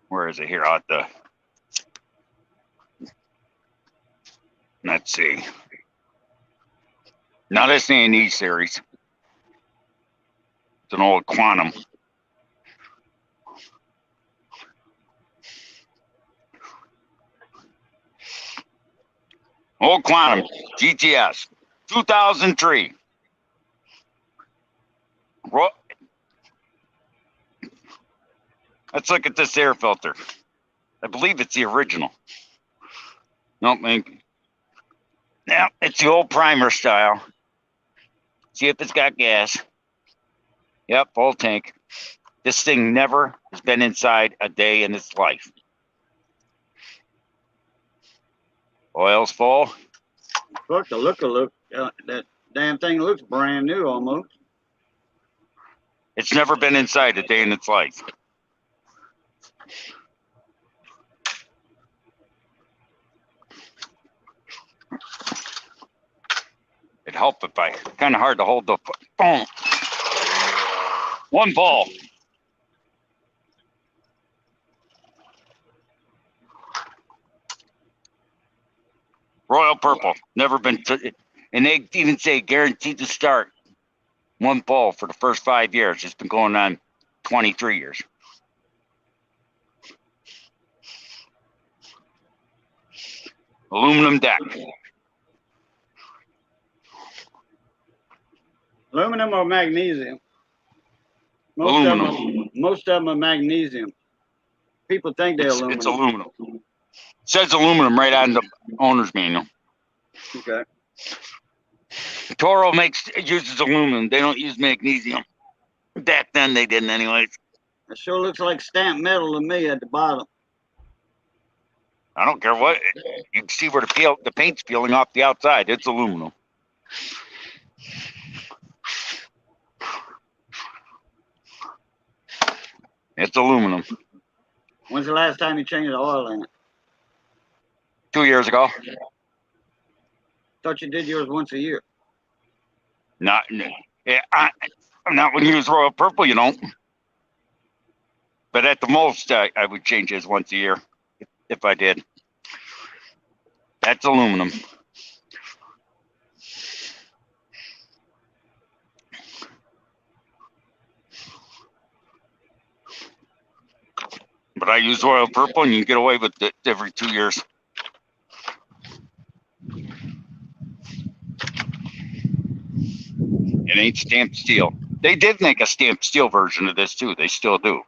Where is it here? Let's see. Now this ain't an E series. It's an old Quantum. Old Quantum GTS 2003. Let's look at this air filter. I believe it's the original. Nope. Now it's the old primer style. See if it's got gas. Yep, full tank. This thing never has been inside a day in its life. Oil's full. Look, that damn thing looks brand new almost. It's never been inside a day in its life. It'd help if I kind of hard to hold the phone. One ball. Royal Purple, never been, and they even say guaranteed to start. One ball for the first 5 years. It's been going on 23 years. Aluminum deck. Aluminum or magnesium? Aluminum. Most of them are magnesium. People think they're aluminum. It's aluminum. It says aluminum right on the owner's manual. Okay. Toro uses aluminum. They don't use magnesium. Back then they didn't, anyways. It sure looks like stamped metal to me at the bottom. I don't care what. You can see where the paint's peeling off the outside. It's aluminum. It's aluminum. When's the last time you changed the oil in it? 2 years ago. Thought you did yours once a year. Not when you use Royal Purple, you don't. But at the most, I would change his once a year if I did. That's aluminum. But I use Royal Purple, and you can get away with it every 2 years. It ain't stamped steel. They did make a stamped steel version of this too. They still do.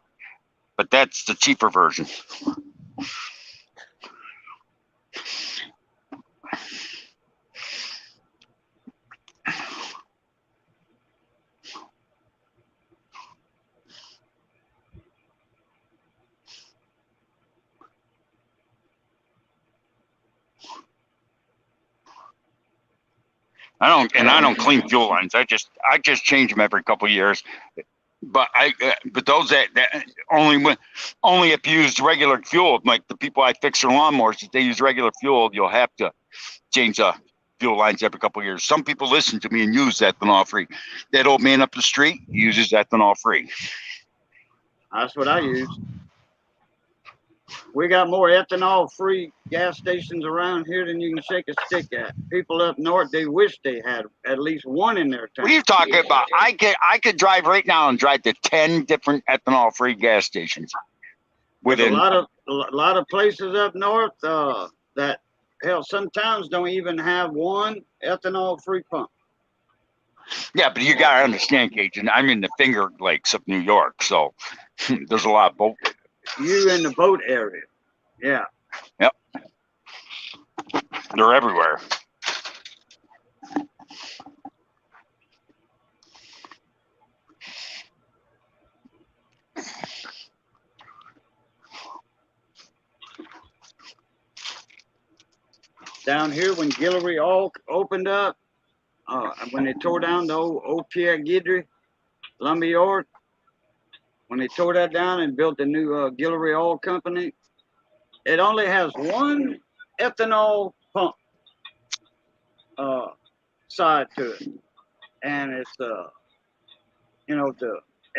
But that's the cheaper version. I don't clean fuel lines. I just change them every couple of years. But those that only if you use regular fuel, like the people I fix their lawnmowers, if they use regular fuel, you'll have to change the fuel lines every couple of years. Some people listen to me and use ethanol free. That old man up the street uses ethanol free. That's what I use. We got more ethanol-free gas stations around here than you can shake a stick at. People up north, they wish they had at least one in their town. What are you talking about? I could drive right now and drive to 10 different ethanol-free gas stations. Within a lot of places up north that hell sometimes don't even have one ethanol-free pump. Yeah, but you gotta understand, Cajun. I'm in the Finger Lakes of New York, so there's a lot of boat. You in the boat area. Yeah. Yep. They're everywhere. Down here when Guillory all opened up, when they tore down the old Pierre Guidry lumber yard, when they tore that down and built the new Guillory Oil Company, it only has one ethanol pump side to it. And it's, the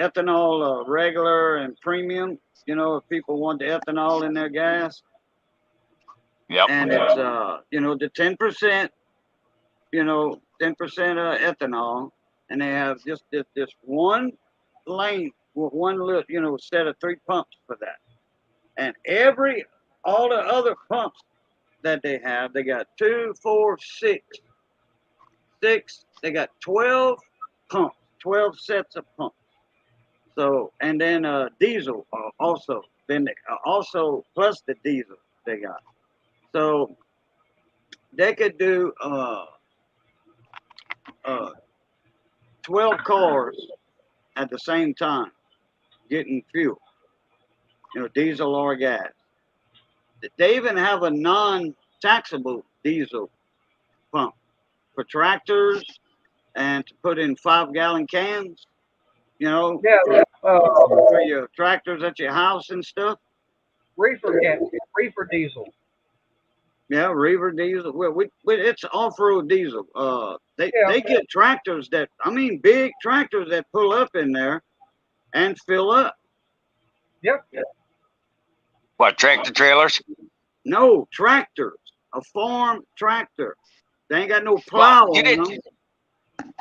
ethanol regular and premium, if people want the ethanol in their gas. Yep. And it's, the 10%, 10% ethanol. And they have just this one lane with one little, set of 3 pumps for that. And all the other pumps that they have, they got 2, 4, 6. They got 12 pumps, 12 sets of pumps. So, and then diesel also. Then also plus the diesel they got. So they could do 12 cars at the same time getting fuel, diesel or gas. They even have a non-taxable diesel pump for tractors and to put in 5-gallon cans, for your tractors at your house and stuff. Reefer diesel. Yeah, reefer diesel. Well, it's off-road diesel. They get tractors big tractors that pull up in there and fill up. Yep. What, tractor trailers? No, tractors. A farm tractor. They ain't got no plow on them.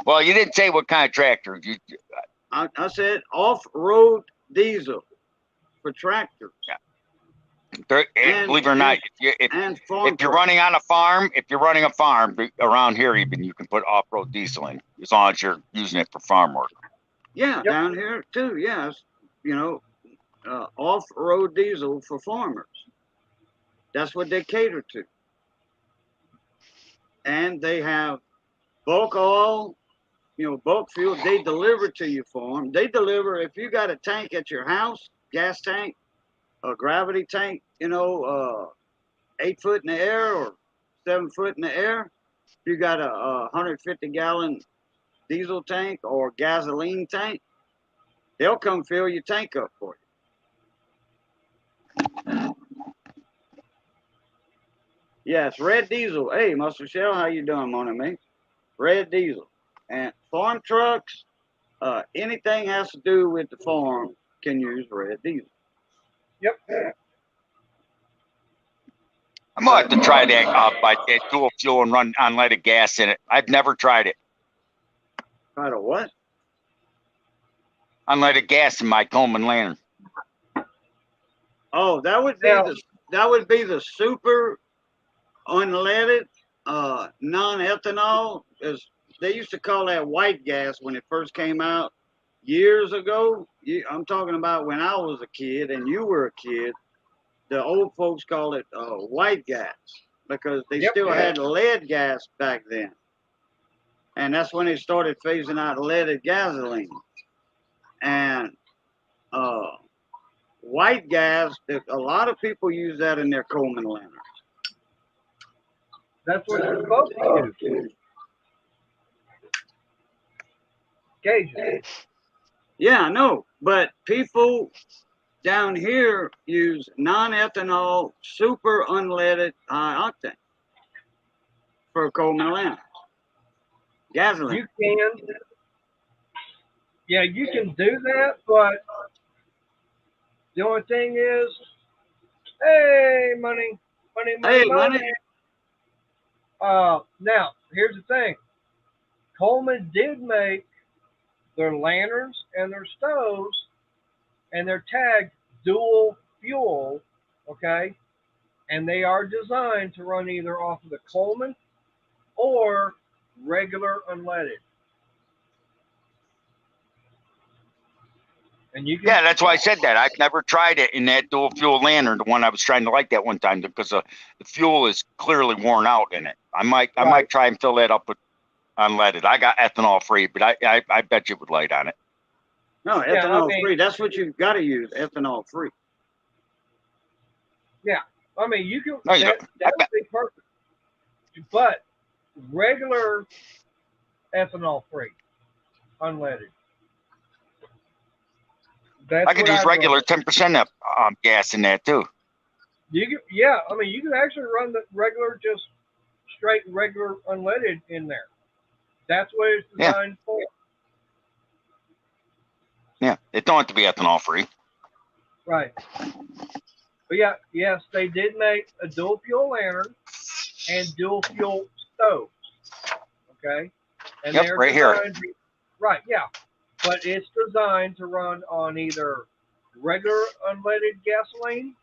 Well, you didn't say what kind of tractor. I said off-road diesel for tractors. Yeah. Believe it or not, if you're running on a farm, around here even, you can put off-road diesel in, as long as you're using it for farm work. Yeah, down here too. Yes, off-road diesel for farmers. That's what they cater to. And they have bulk oil, bulk fuel, they deliver to you for them. They deliver, if you got a tank at your house, gas tank, a gravity tank, 8 foot in the air or 7 foot in the air. If you got a 150-gallon diesel tank or gasoline tank, they'll come fill your tank up for you. Yes, Red Diesel. Hey, Mustard Shell, how you doing, morning, mate? Red Diesel. And farm trucks, anything has to do with the farm can use Red Diesel. Yep. I'm gonna have to try that by that dual fuel and run unleaded gas in it. I've never tried it. Try to what? Unleaded gas in my Coleman Lantern. Oh, that would be the super unleaded non-ethanol. They used to call that white gas when it first came out years ago. I'm talking about when I was a kid and you were a kid. The old folks call it white gas because they still had lead gas back then. And that's when they started phasing out leaded gasoline. And white gas, a lot of people use that in their Coleman lanterns. That's what you're supposed to use. Occasionally. Yeah, I know. But people down here use non-ethanol, super unleaded high octane for Coleman lanterns. Gasoline. You can. Yeah, you can do that, but the only thing is, hey, money. Now, here's the thing. Coleman did make their lanterns and their stoves, and they're tagged dual fuel, okay? And they are designed to run either off of the Coleman or regular unleaded. And you can, yeah, that's why I said that. I've never tried it in that dual fuel lantern, the one I was trying to like that one time, because the fuel is clearly worn out in it. I might try and fill that up with unleaded. I got ethanol free, but I bet you would light on it. No, ethanol free. That's what you've got to use, ethanol free. Yeah, I mean you can. No, that would be perfect. But regular ethanol free, unleaded. I could use regular 10% gas in that too. You can actually run the regular, just straight regular unleaded in there. That's what it's designed for. Yeah, it don't have to be ethanol free. Right. But yes, they did make a dual fuel lantern and dual fuel stoves. Okay. And they're right here. Right, yeah. But it's designed to run on either regular unleaded gasoline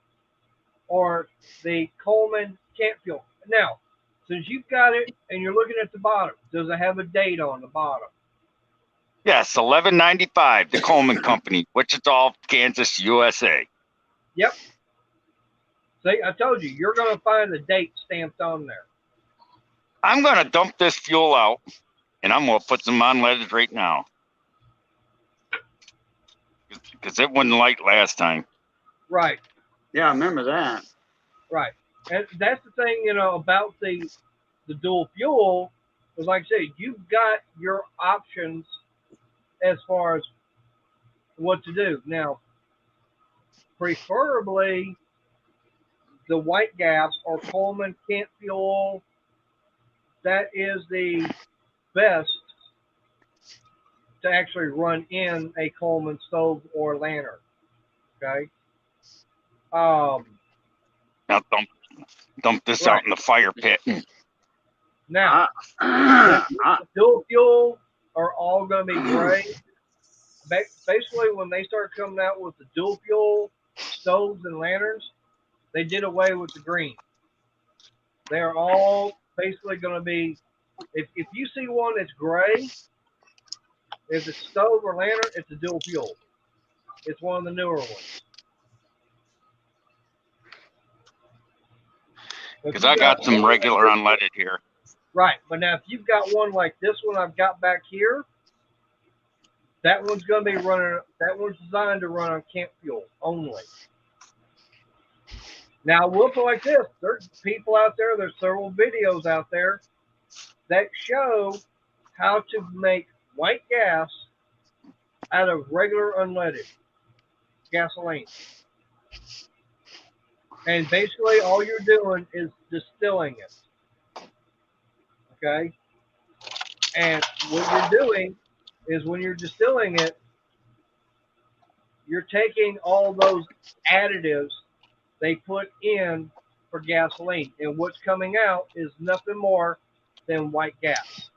or the Coleman camp fuel. Now, since you've got it and you're looking at the bottom, does it have a date on the bottom? Yes, 1195, the Coleman Company, Wichita, Kansas, USA. Yep. See, I told you, you're going to find the date stamped on there. I'm going to dump this fuel out, and I'm going to put some unleaded right now. Because it wasn't light last time. Right. Yeah, I remember that. Right. And that's the thing, about the dual fuel, is like I said, you've got your options as far as what to do. Now, preferably the white gas or Coleman camp fuel, that is the best to actually run in a Coleman stove or lantern. Okay. Now dump this out in the fire pit. Now, dual fuel are all going to be gray. Basically, when they started coming out with the dual fuel stoves and lanterns, they did away with the green. They are all basically going to be, if you see one that's gray, if it's stove or lantern, it's a dual fuel. It's one of the newer ones. Because I got some regular unleaded here. Right. But now if you've got one like this one I've got back here, that one's going to be running. That one's designed to run on camp fuel only. Now we'll put it like this: there's people out there. There's several videos out there that show how to make white gas out of regular unleaded gasoline. And basically, all you're doing is distilling it. Okay. And what you're doing is when you're distilling it, you're taking all those additives they put in for gasoline, and what's coming out is nothing more than white gas.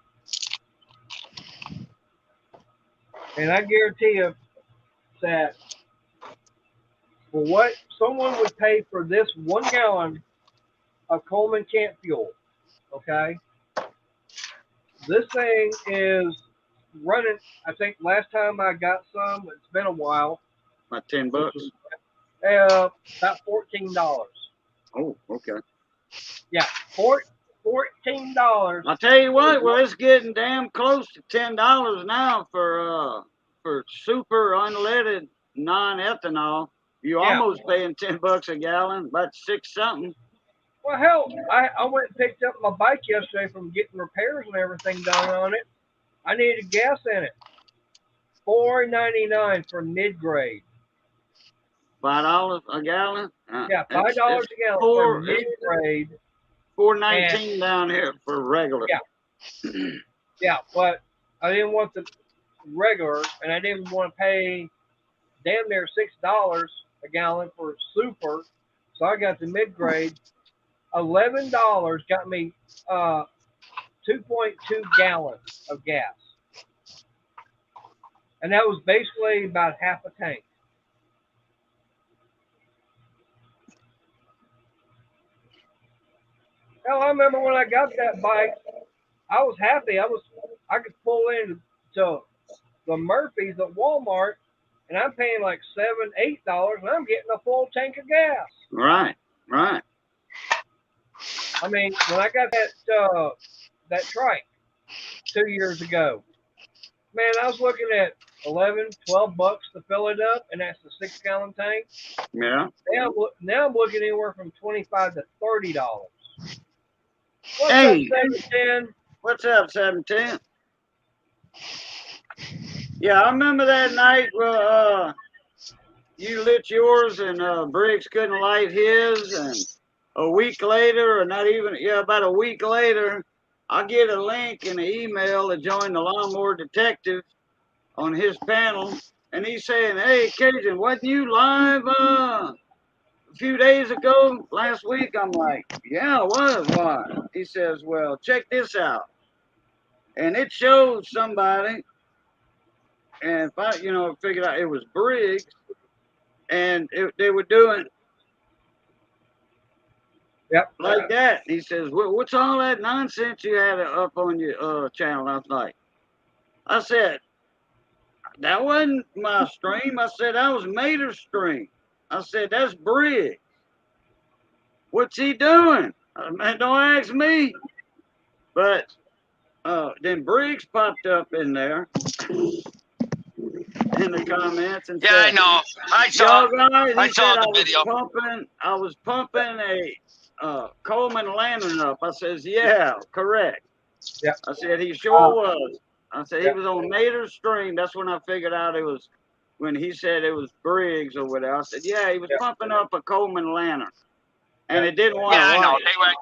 And I guarantee you that for what someone would pay for this 1 gallon of Coleman camp fuel, okay, this thing is running. I think last time I got some, it's been a while. About $10. About $14. Oh, okay. Yeah, $14. I tell you what, well, it's getting damn close to $10 now for super unleaded non-ethanol. You almost paying $10 a gallon, about 6 something. Well, hell, I went and picked up my bike yesterday from getting repairs and everything done on it. I needed gas in it. $4.99 for mid-grade. $5 a gallon. Yeah, $5 a gallon for mid-grade. $4.19 down here for regular. Yeah. Yeah, but I didn't want the regular, and I didn't want to pay damn near $6 a gallon for super. So I got the mid-grade. $11 got me 2.2 gallons of gas. And that was basically about half a tank. Hell, I remember when I got that bike, I was happy. I could pull into the Murphy's at Walmart, and I'm paying like $7, $8, and I'm getting a full tank of gas. Right, right. I mean, when I got that trike 2 years ago, man, I was looking at $11, $12 to fill it up, and that's the 6 gallon tank. Yeah. Now I'm looking anywhere from $25 to $30. What's Hey. up, 710? What's up, 710? Yeah, I remember that night where you lit yours and Briggs couldn't light his, and a week later, or not even, about a week later, I get a link in an email to join the Lawnmower Detective on his panel, and he's saying, "Hey, Cajun, wasn't you live a few days ago, last week?" I'm like, "Yeah, I was. Why?" He says, "Well, check this out." And it showed somebody, and if I, figured out it was Briggs, and they were doing like that. He says, "What's all that nonsense you had up on your channel last night?" I said, "That wasn't my stream." I said, "That was Mater's stream." I said, "That's Briggs. What's he doing?" Man, don't ask me. But then Briggs popped up in there in the comments and Yeah, said, I know. I saw. guys, I saw the video. I was pumping a Coleman lantern up. I says, "Yeah, correct." Yeah. I said, "He sure was." I said, "He was on Mater's stream." That's when I figured out it was when he said it was Briggs or whatever. I said, "Yeah, he was pumping up a Coleman lantern, and it didn't want to I know. light." They were.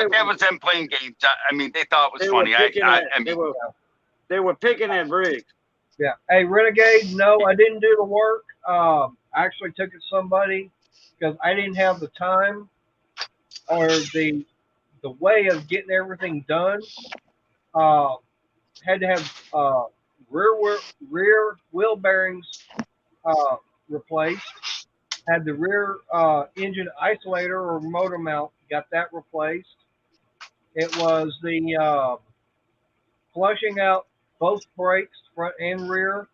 It was them playing games. I mean, they thought it was funny. They were picking at Briggs. Yeah. Hey, Renegade, no, I didn't do the work. I actually took it to somebody because I didn't have the time or the way of getting everything done. Had to have rear wheel bearings replaced. Had the rear engine isolator or motor mount, got that replaced. It was the flushing out both brakes, front and rear,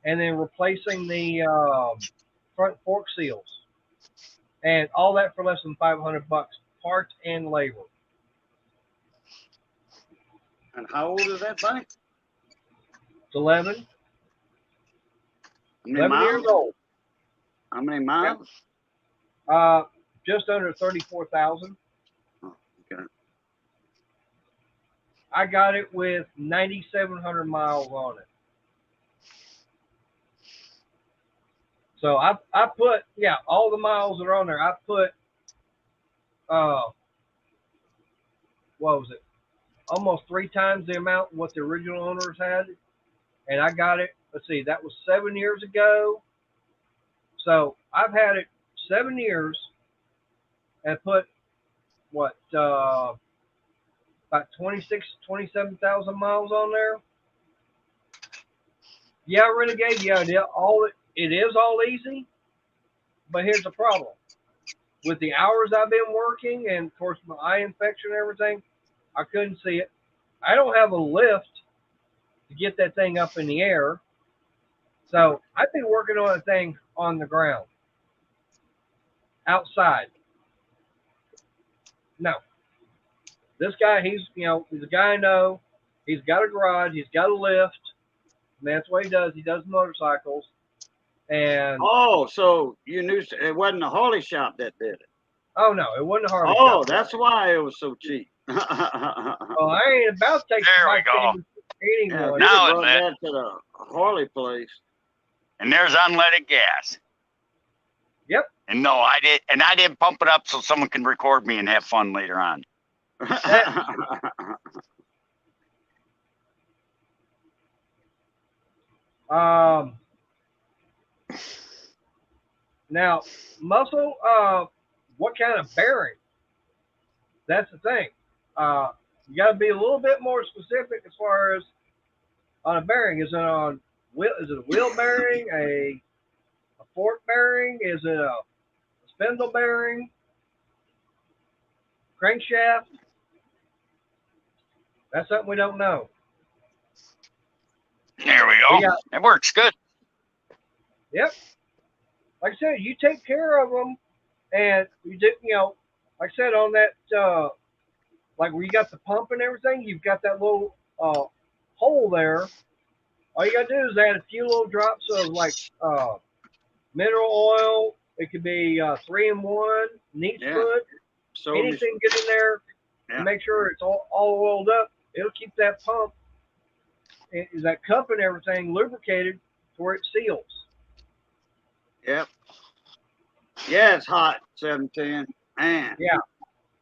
and then replacing the front fork seals. And all that for less than $500, parts and labor. And how old is that bike? It's 11. How many 11 years miles? old. How many miles? Just under 34,000. Oh, okay. I got it with 9,700 miles on it. So I put, yeah, all the miles that are on there. I put, what was it? Almost 3 times the amount what the original owners had. And I got it, let's see, that was 7 years ago. So I've had it 7 years and put, what, about 27,000 miles on there. Yeah, Renegade, yeah, it is all easy. But here's the problem. With the hours I've been working and, of course, my eye infection and everything, I couldn't see it. I don't have a lift to get that thing up in the air. So I've been working on a thing on the ground, outside. No. This guy, he's a guy I know. He's got a garage. He's got a lift. And that's what he does. He does motorcycles. And Oh, so you knew it wasn't a Harley shop that did it? oh no, it wasn't a Harley. Oh, shop. that's why it was so cheap. Well, I ain't about to take There my we go. eating Yeah, one. Now now it's brought lit. that to the Harley place. And there's unleaded gas. Yep. And no, I didn't pump it up so someone can record me and have fun later on. Now, muscle, what kind of bearing? That's the thing. You got to be a little bit more specific as far as on a bearing. Is it on wheel? Is it a wheel bearing? A fork bearing? Is it a spindle bearing? Crankshaft? That's something we don't know. There we go. Yeah. It works good. Yep. Like I said, you take care of them, and you do, like I said, on that, like where you got the pump and everything, you've got that little hole there. All you gotta do is add a few little drops of like mineral oil. It could be 3-in-1, neat Yeah. foot, So anything get in there Yeah. to make sure it's all oiled up. It'll keep that pump, that cup and everything lubricated to where it seals. Yep. Yeah, it's hot, 710. Man. Yeah.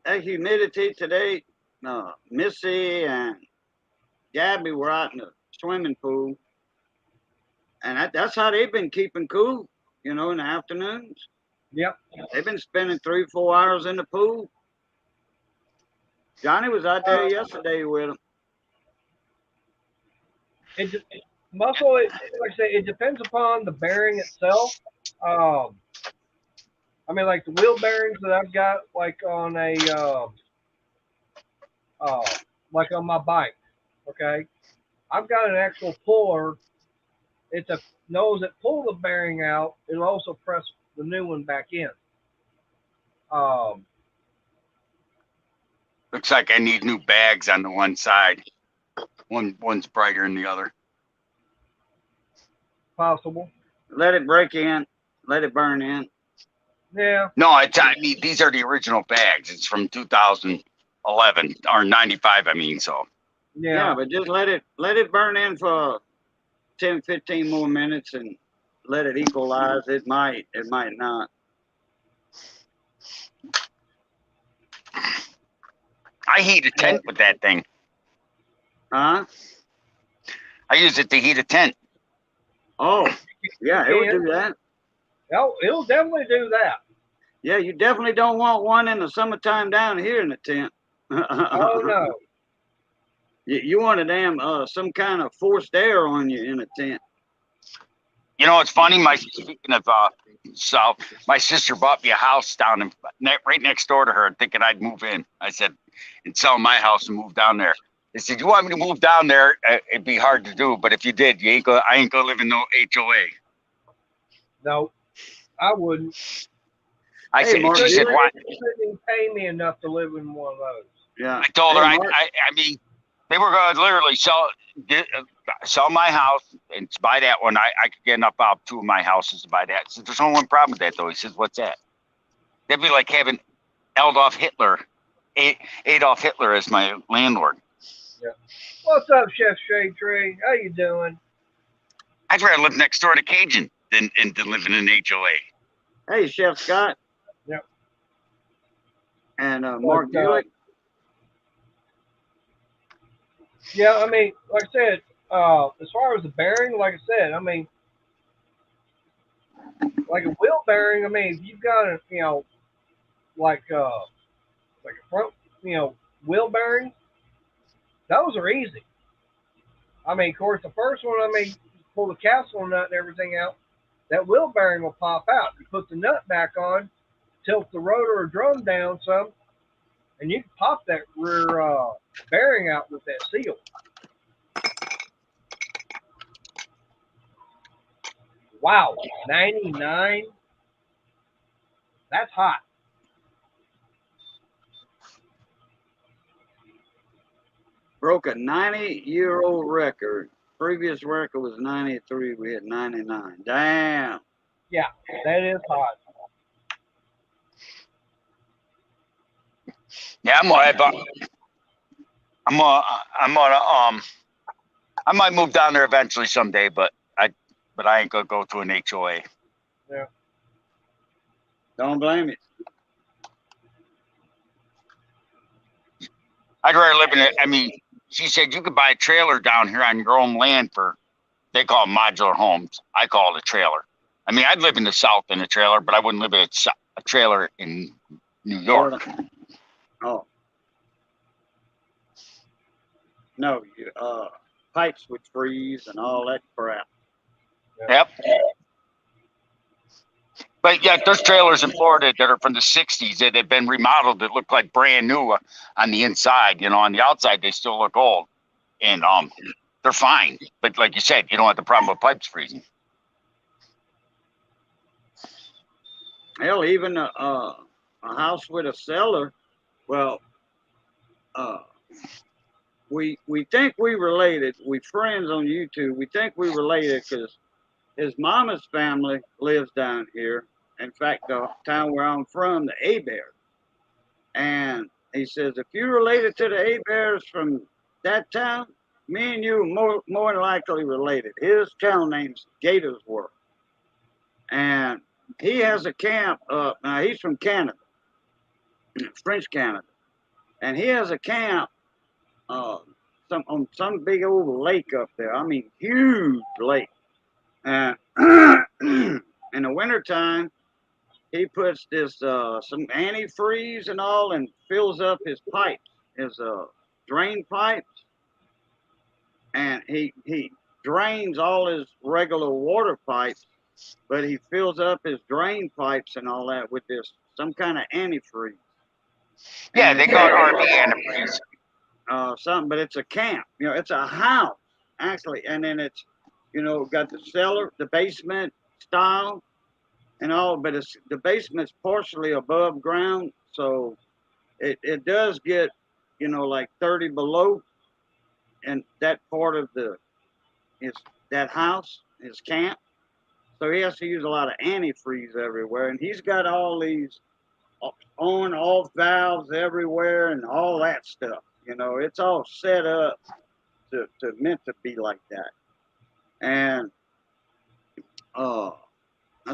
That humidity today, Missy and Gabby were out in the swimming pool. And that's how they've been keeping cool, in the afternoons. Yep. They've been spending 3-4 hours in the pool. Johnny was out there yesterday with them. Muscle, like I say, it depends upon the bearing itself. I mean, like the wheel bearings that I've got, like on a, like on my bike. Okay, I've got an actual puller. It's a nose that pull the bearing out. It'll also press the new one back in. Looks like I need new bags on the one side. One's brighter than the other. Possible. Let it break in. Let it burn in. Yeah. No, I mean, these are the original bags. It's from 2011 or 95. I mean, so. Yeah, but just let it burn in for 10-15 more minutes and let it equalize. It might not. I heat a tent with that thing. Huh? I use it to heat a tent. Oh, yeah, it would do that. Oh, it'll definitely do that. Yeah, you definitely don't want one in the summertime down here in the tent. Oh no. You want a damn some kind of forced air on you in a tent. It's funny. Speaking of South, my sister bought me a house down right next door to her, thinking I'd move in. I said, and sell my house and move down there. They said, "You want me to move down there? It'd be hard to do, but if you did, I ain't gonna live in no HOA." No, I wouldn't. I said, Mark, she said, "Why?" You couldn't pay me enough to live in one of those. Yeah. I told her, Mark. I mean, They were going to literally sell my house and buy that one. I could get enough out of 2 of my houses to buy that. So there's only one problem with that, though. He says, "What's that?" That'd be like having Adolf Hitler as my landlord. Yeah. What's up, Chef Shade Tree? How you doing? I'd rather live next door to Cajun than live in an HOA. Hey, Chef Scott. Yep. And Mark Buick. Yeah, I mean, like I said, as far as the bearing, like I said, I mean, like a wheel bearing, I mean, if you've got a, like a front, wheel bearing, those are easy. I mean, of course, the first one, I mean, pull the capsule nut and everything out, that wheel bearing will pop out. You put the nut back on, tilt the rotor or drum down some, and you can pop that rear bearing out with that seal. Wow, 99? That's hot. Broke a 90-year-old record. Previous record was 93. We had 99. Damn. Yeah, that is hot. Yeah, I might move down there eventually someday, but I ain't gonna go to an HOA. Yeah. Don't blame it. I'd rather live in it. I mean, she said you could buy a trailer down here on your own land they call them modular homes. I call it a trailer. I mean, I'd live in the South in a trailer, but I wouldn't live in a trailer in New York. Oh. No, pipes would freeze and all that crap. Yep. But yeah, there's trailers in Florida that are from the 60s that have been remodeled that look like brand new on the inside. On the outside, they still look old. And they're fine. But like you said, you don't have the problem with pipes freezing. Hell, even a house with a cellar, well, we think we related. We friends on YouTube. We think we related because his mama's family lives down here. In fact, the town where I'm from, the Abears. And he says, if you're related to the Abears from that town, me and you more than likely related. His town name's Gatorsworth. And he has a camp up. Now, he's from Canada, French Canada. And he has a camp on some big old lake up there. I mean, huge lake. And in the wintertime, he puts this some antifreeze and all and fills up his pipes, his drain pipes. And he drains all his regular water pipes, but he fills up his drain pipes and all that with some kind of antifreeze. Yeah, and they call it RV antifreeze. Something, but it's a camp. It's a house actually, and then it's got the cellar, the basement style, and all, but the basement's partially above ground, so it does get like 30 below, and that part of that house, his camp. So he has to use a lot of antifreeze everywhere, and he's got all these on-off valves everywhere and all that stuff. It's all set up to meant to be like that. And I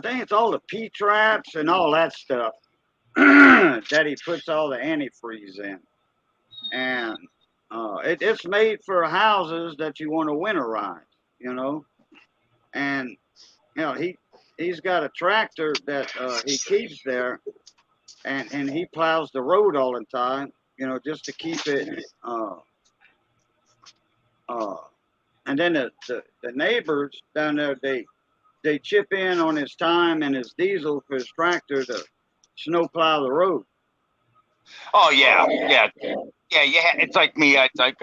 think it's all the P-traps and all that stuff that he puts all the antifreeze in. And it's made for houses that you want to winterize, And he's got a tractor that he keeps there, and he plows the road all the time, just to keep it. And then the neighbors down there, they chip in on his time and his diesel for his tractor to snow plow the road. Oh yeah. It's like me. It's like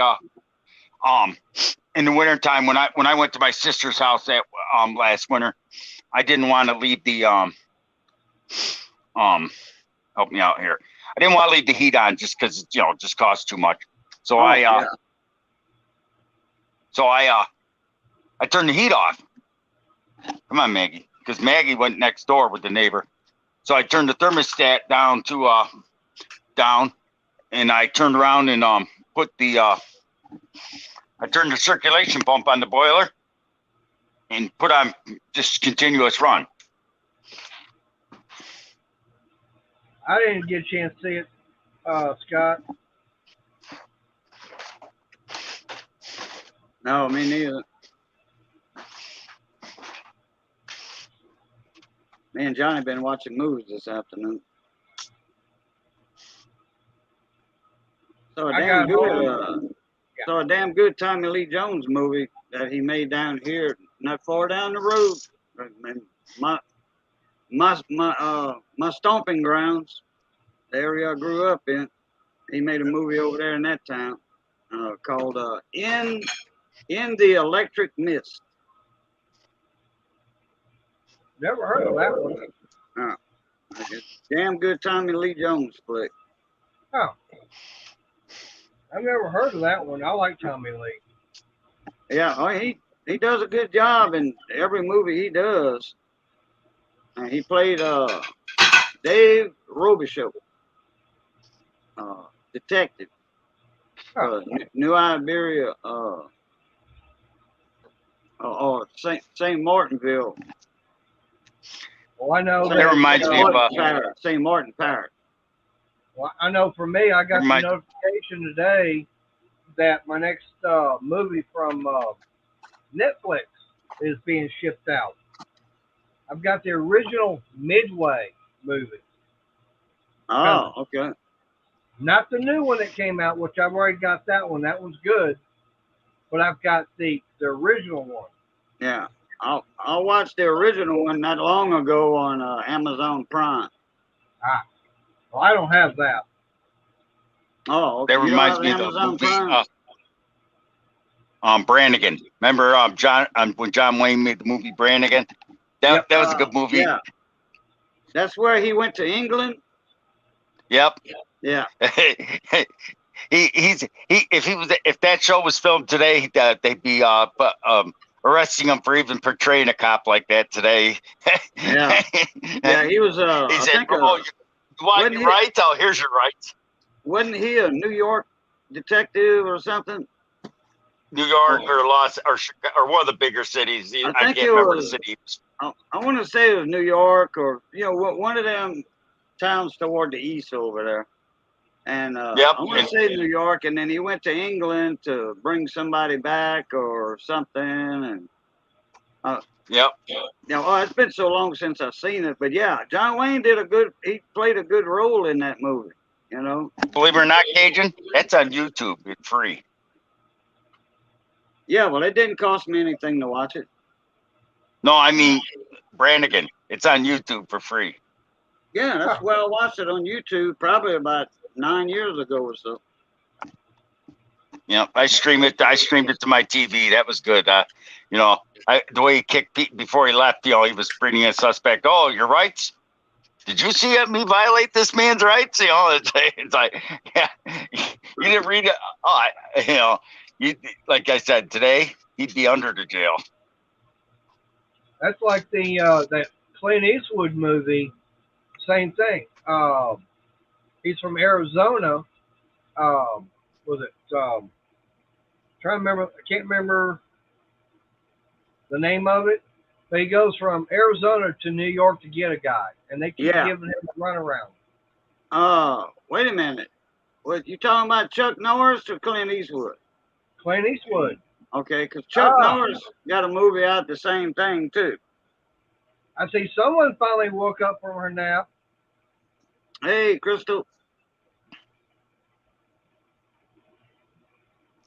in the wintertime when I went to my sister's house that last winter, I didn't want to leave the help me out here. I didn't want to leave the heat on just because it just costs too much. So I So I turned the heat off. Come on, Maggie, because Maggie went next door with the neighbor. So I turned the thermostat down to down, and I turned around and put the I turned the circulation pump on the boiler and put on just continuous run. I didn't get a chance to see it, Scott. No, me neither. Me and Johnny been watching movies this afternoon. So a I damn got good, home. so a damn good Tommy Lee Jones movie that he made down here, not far down the road, and my stomping grounds, the area I grew up in. He made a movie over there in that town called In the Electric Mist. Never heard of that one. Damn good Tommy Lee Jones flick. Oh. I've never heard of that one. I like Tommy Lee. Yeah, oh, he does a good job in every movie he does. And he played Dave Robichaux, detective, New Iberia, or St. Martinville. Well, I know That reminds me of St. Martin Parish. Well, I know for me, I got the notification today that my next movie from Netflix is being shipped out. I've got the original Midway movie. Oh, okay. Not the new one that came out, which I've already got that one. That one's good. But I've got the original one. Yeah. I watched the original one not long ago on Amazon Prime. Well, I don't have that. Oh, okay. That reminds me of the movie Brannigan. Remember when John Wayne made the movie Brannigan? That was a good movie. Yeah. That's where he went to England. Yep. Yeah. If that show was filmed today, they'd be arresting him for even portraying a cop like that today. Yeah. Yeah, he was. He said, "You want your rights? Oh, here's your rights." Wasn't he a New York detective or something? New York or one of the bigger cities. I can't remember the city. I want to say it was New York or one of them towns toward the east over there. And I want to say New York, and then he went to England to bring somebody back or something. And it's been so long since I've seen it, but yeah, John Wayne he played a good role in that movie. Believe it or not, Cajun, that's on YouTube. It's free. Yeah, well, it didn't cost me anything to watch it. No, I mean Brannigan. It's on YouTube for free. Yeah, that's where I watched it on YouTube probably about 9 years ago or so. Yeah, I streamed it to my TV. That was good. The way he kicked Pete before he left, he was bringing a suspect. Oh, your rights? Did you see me violate this man's rights? It's like, yeah, you didn't read it. Like I said today, he'd be under the jail. That's like that Clint Eastwood movie. Same thing. He's from Arizona. Was it? Trying to remember. I can't remember the name of it. But he goes from Arizona to New York to get a guy, and they keep giving him a runaround. Wait a minute. What you talking about? Chuck Norris or Clint Eastwood? Clint Eastwood. Okay, because Chuck Norris got a movie out the same thing too. I see someone finally woke up from her nap. Hey, Crystal.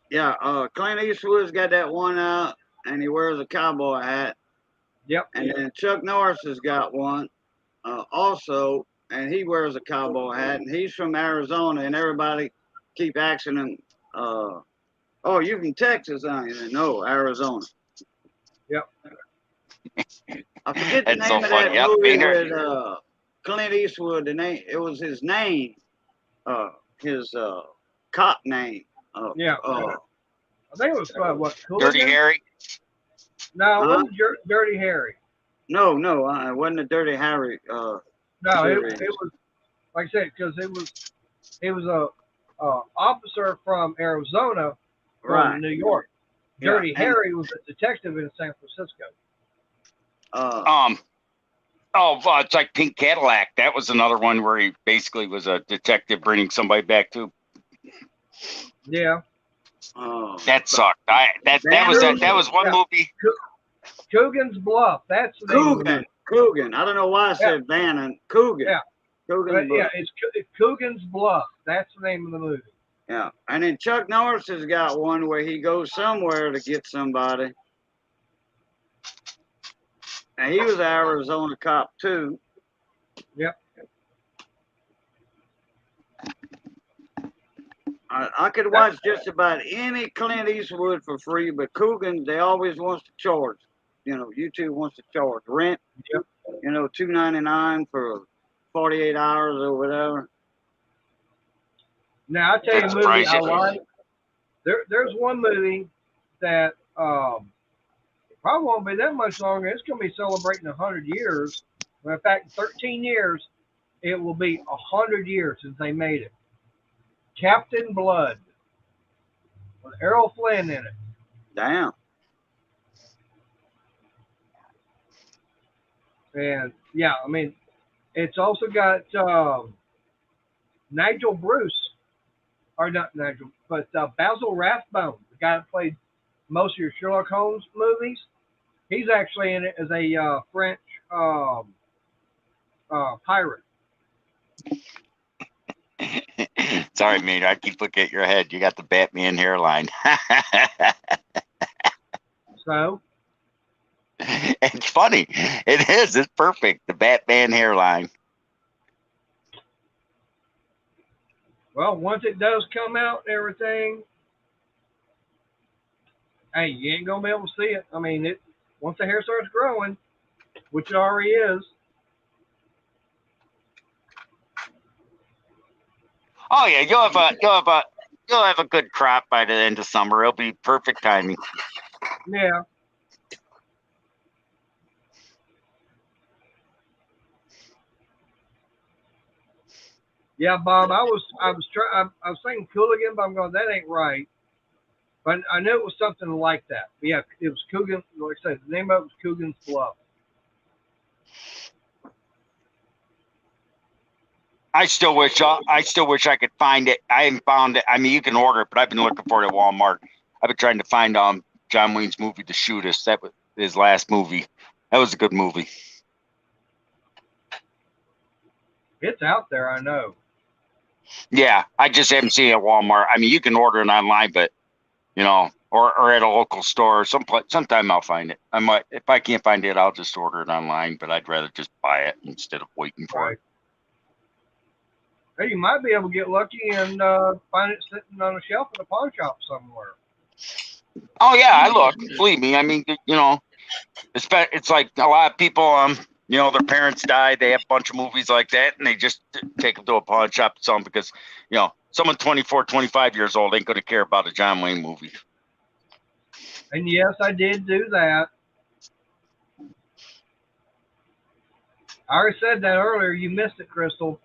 Yeah, Clint Eastwood's got that one out, and he wears a cowboy hat. Yep. And then Chuck Norris has got one also, and he wears a cowboy hat, and he's from Arizona, and everybody keep asking him, oh, you from Texas, aren't you? No, Arizona. Yep. I forget the name of that movie with Clint Eastwood. It was his name, his cop name. I think it was what Dirty Cooligan? Harry. No, it Huh? wasn't Dirty Harry. No, it wasn't a Dirty Harry No, series. it was like I said because it was a officer from Arizona going to Right. New York. Yeah, Dirty and Harry was a detective in San Francisco. It's like Pink Cadillac. That was another one where he basically was a detective bringing somebody back to. Yeah. That sucked. That was one movie. Coogan's Bluff. That's the name of the movie. Coogan. I don't know why I said Bannon. Coogan. Yeah. Coogan's Bluff. Yeah, it's Coogan's Bluff. That's the name of the movie. Yeah. And then Chuck Norris has got one where he goes somewhere to get somebody. And he was an Arizona cop too. Yep. I could watch just about any Clint Eastwood for free, but Coogan, they always wants to charge. You know, YouTube wants to charge rent. Yep. You know, $2.99 for 48 hours or whatever. Now I tell you a That's movie I pricey. like. There's one movie that probably won't be that much longer. It's going to be celebrating 100 years. Well, in fact, 13 years, it will be 100 years since they made it. Captain Blood with Errol Flynn in it. Damn. And yeah, I mean, it's also got Nigel Bruce, or not Nigel, but Basil Rathbone, the guy that played most of your Sherlock Holmes movies. He's actually in it as a French pirate. Sorry, mate. I keep looking at your head. You got the Batman hairline. So It's funny. It is. It's perfect. The Batman hairline. well, once it does come out and everything, hey, you ain't gonna be able to see it. I mean, once the hair starts growing, which it already is. Oh yeah, you'll have a good crop by the end of summer. It'll be perfect timing. Yeah. Yeah, Bob. I was saying Cooligan, but I'm going, that ain't right. But I knew it was something like that. But yeah, it was Coogan. Like I said, the name of it was Coogan's Bluff. I still wish I could find it. I haven't found it. I mean, you can order it, but I've been looking for it at Walmart. I've been trying to find John Wayne's movie, The Shoot Us. That was his last movie. That was a good movie. It's out there, I know. Yeah, I just haven't seen it at Walmart. I mean, you can order it online, but you know, or at a local store. Sometime I'll find it. I might, if I can't find it, I'll just order it online. But I'd rather just buy it instead of waiting for it. Hey, you might be able to get lucky and find it sitting on a shelf in a pawn shop somewhere. Oh yeah, I look. Believe me. I mean, you know, it's like a lot of people. You know, their parents died. They have a bunch of movies like that, and they just take them to a pawn shop and sell them because, you know, someone 24, 25 years old ain't going to care about a John Wayne movie. And yes, I did do that. I already said that earlier. You missed it, Crystal.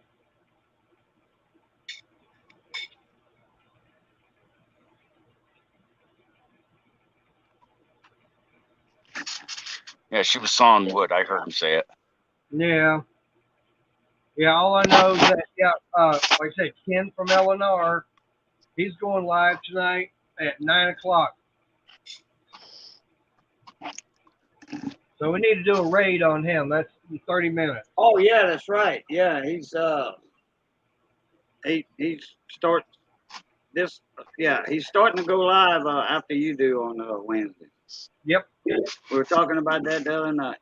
Yeah, she was sawing wood. I heard him say it. Yeah. Yeah, all I know is that, like I said, Ken from Eleanor, he's going live tonight at 9 o'clock. So we need to do a raid on him. That's 30 minutes. Oh yeah, that's right. Yeah, he's starting this. Yeah, he's starting to go live after you do on Wednesday. Yep. We were talking about that the other night.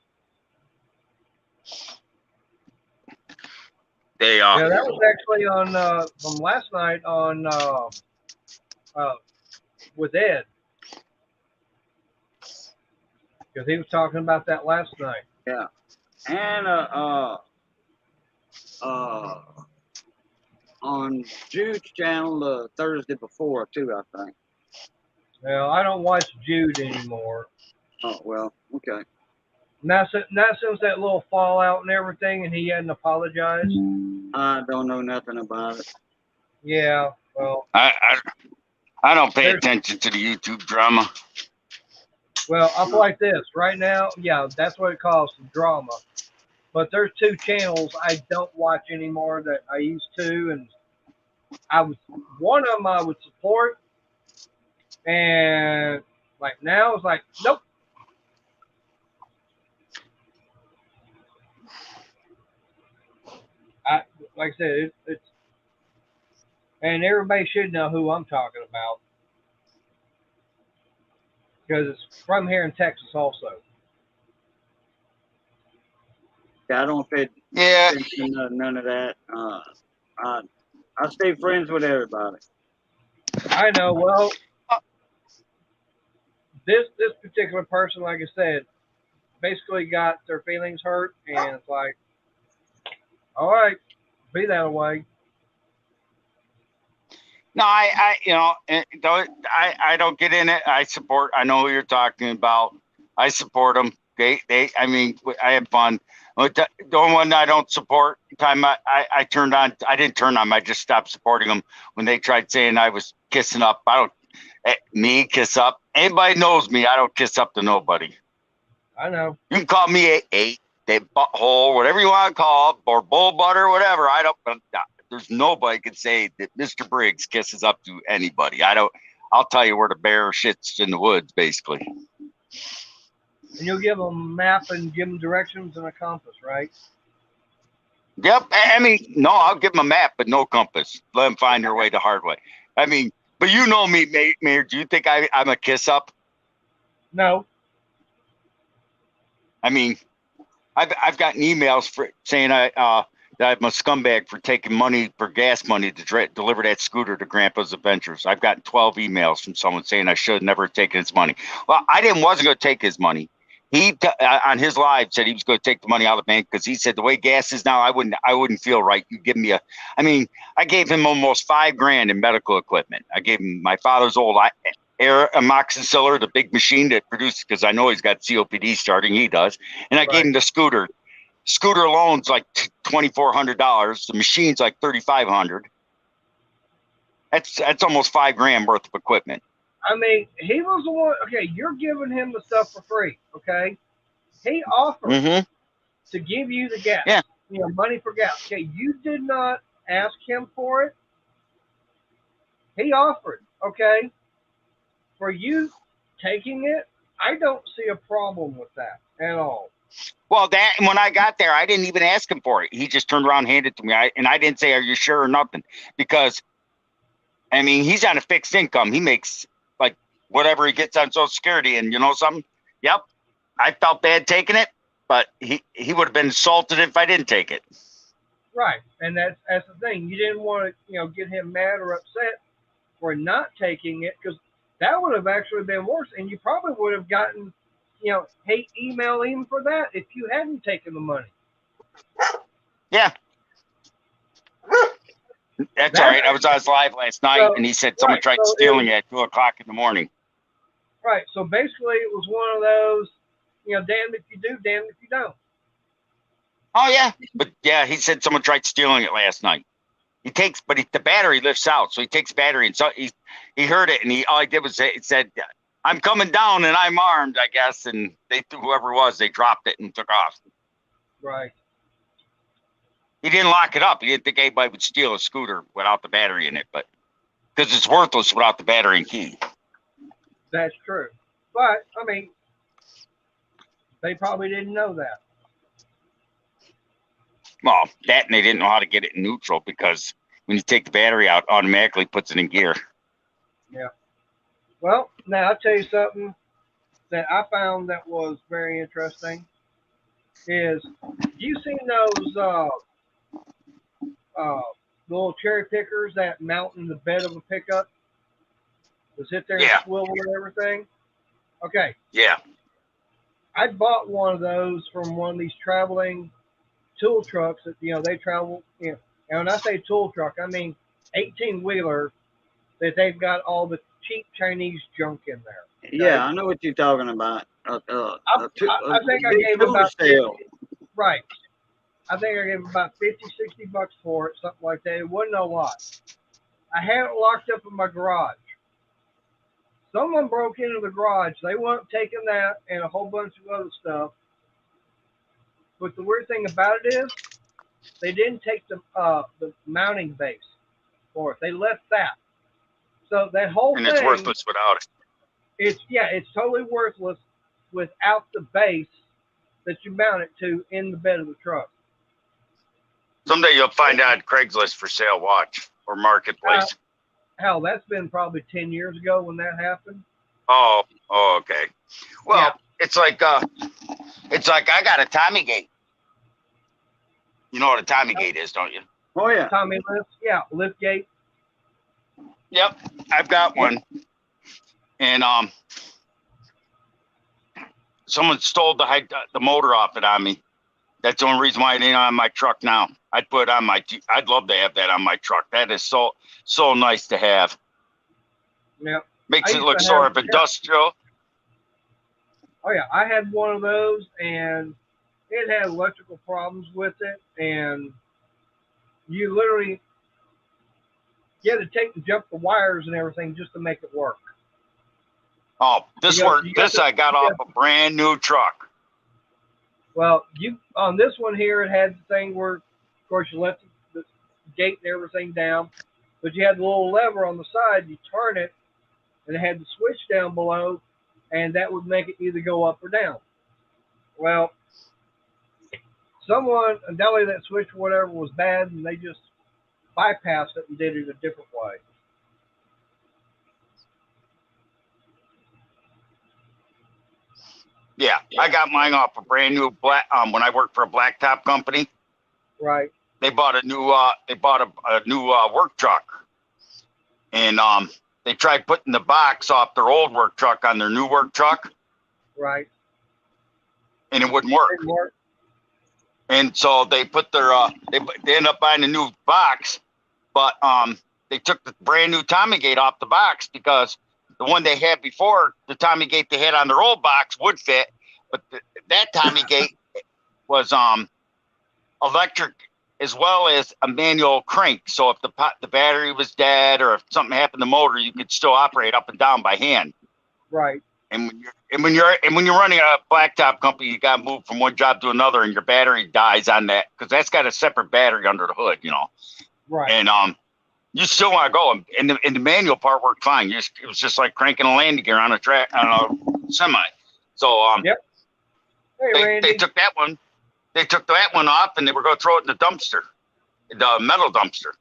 Yeah, that was actually on from last night on with Ed, because he was talking about that last night. Yeah, and on Jude's channel the Thursday before too, I think. Well, I don't watch Jude anymore. Oh well, okay. Not since that little fallout and everything, and he hadn't apologized. I don't know nothing about it. Yeah, well, I don't pay there's attention to the YouTube drama. well, I'll put it like this. Right now, yeah, that's what it calls some drama. But there's two channels I don't watch anymore that I used to, and one of them I would support, and like now it's like nope. I like I said, it's and everybody should know who I'm talking about because it's from here in Texas also. I don't pay Yeah, attention to none of that. I stay friends with everybody. I know. Well, this particular person, like I said, basically got their feelings hurt, and it's like, all right, be that way. no, you know, I don't get in it. I support. I know who you're talking about. I support them. I mean, I have fun. But the only one I don't support, time I turned on, I didn't turn on. I just stopped supporting them when they tried saying I was kissing up. I don't, me kiss up. Anybody knows me. I don't kiss up to nobody. I know. You can call me a butthole, whatever you want to call it, or bull butter, whatever. I don't. There's nobody can say that Mr. Briggs kisses up to anybody. I don't. I'll tell you where the bear shits in the woods, basically. And you'll give them a map and give them directions and a compass, right? Yep. I mean, no, I'll give them a map, but no compass. Let them find their way the hard way. I mean, but you know me, Mayor. Do you think I'm a kiss up? No. I mean, I've gotten emails for saying that I'm a scumbag for taking money for gas money to deliver that scooter to Grandpa's Adventures. I've gotten 12 emails from someone saying I should have never taken his money. Well, wasn't going to take his money. He on his live said he was going to take the money out of the bank because he said the way gas is now, I wouldn't feel right. You give me I mean, I gave him almost $5,000 in medical equipment. I gave him my father's old amoxicillin, the big machine that produces, because I know he's got COPD starting. He does, and I gave him the scooter. Scooter alone's like $2,400. The machine's like $3,500. That's almost $5,000 worth of equipment. I mean, he was the one. Okay, you're giving him the stuff for free. Okay, he offered to give you the gas. Yeah. Money for gas. Okay, you did not ask him for it. He offered. Okay, for you taking it, I don't see a problem with that at all. Well, that when I got there, I didn't even ask him for it. He just turned around, and handed it to me, and I didn't say, "Are you sure?" or nothing, because I mean, he's on a fixed income. He makes like whatever he gets on Social Security, and you know something? Yep, I felt bad taking it, but he would have been insulted if I didn't take it. Right, and that's the thing. You didn't want to get him mad or upset for not taking it, because that would have actually been worse, and you probably would have gotten hate email even for that if you hadn't taken the money. Yeah. That's all right. I was on his live last night, and he said someone tried stealing it at 2 o'clock in the morning. Right. So basically, it was one of those, damned if you do, damned if you don't. Oh yeah, but yeah, he said someone tried stealing it last night. The battery lifts out, so he takes battery, and so he heard it, and all he did was it said, "I'm coming down, and I'm armed," I guess, and whoever it was, they dropped it and took off. Right. He didn't lock it up. He didn't think anybody would steal a scooter without the battery in it, but because it's worthless without the battery and key. That's true. But, I mean, they probably didn't know that. Well, that and they didn't know how to get it in neutral, because when you take the battery out, automatically puts it in gear. Yeah. Well, now I'll tell you something that I found that was very interesting is, you seen those little cherry pickers that mount in the bed of a pickup to sit there and swivel and everything? Okay. Yeah. I bought one of those from one of these traveling tool trucks that they travel. And when I say tool truck, I mean 18-wheeler that they've got all the cheap Chinese junk in there. Okay? Yeah, I know what you're talking about. I think I gave about sale. right. I think I gave about 50, $60 for it, something like that. It wasn't a lot. I had it locked up in my garage. Someone broke into the garage. They weren't taking that and a whole bunch of other stuff. But the weird thing about it is, they didn't take the mounting base for it. They left that. So that whole And thing, it's worthless without it. it's totally worthless without the base that you mount it to in the bed of the truck. Someday you'll find out Craigslist for sale watch or marketplace. Hell, that's been probably 10 years ago when that happened. Oh, okay. Well, Yeah. it's like I got a Tommy Gate. You know what a Tommy Gate is, don't you? Oh yeah. Tommy lift, yeah, lift gate. Yep, I've got one. And someone stole the motor off it on me. That's the only reason why it ain't on my truck now. I'd put it on I'd love to have that on my truck. That is so nice to have. Yeah. Makes it look sort of industrial. Oh yeah, I had one of those, and it had electrical problems with it, and you literally had to take and jump the wires and everything just to make it work. Oh, I got off a brand new truck. Well, on this one here, it had the thing where, of course, you let the gate and everything down, but you had the little lever on the side. You turn it, and it had the switch down below, and that would make it either go up or down. Well, someone, undoubtedly that switch or whatever was bad, and they just bypassed it and did it a different way. Yeah, I got mine off a brand new when I worked for a blacktop company. Right. They bought a new work truck, and they tried putting the box off their old work truck on their new work truck. Right. And it wouldn't work. It didn't work. And so they put they ended up buying a new box, but they took the brand new Tommy Gate off the box because the one they had before, the Tommy Gate they had on their old box would fit, but that Tommy Gate was electric as well as a manual crank. So if the battery was dead or if something happened to the motor, you could still operate up and down by hand. Right. And when you're running a blacktop company, you got to move from one job to another, and your battery dies on that because that's got a separate battery under the hood, Right. And you still want to go, and the manual part worked fine. It was just like cranking a landing gear on a semi. So yep. Hey, they took that one. They took that one off, and they were going to throw it in the dumpster, the metal dumpster.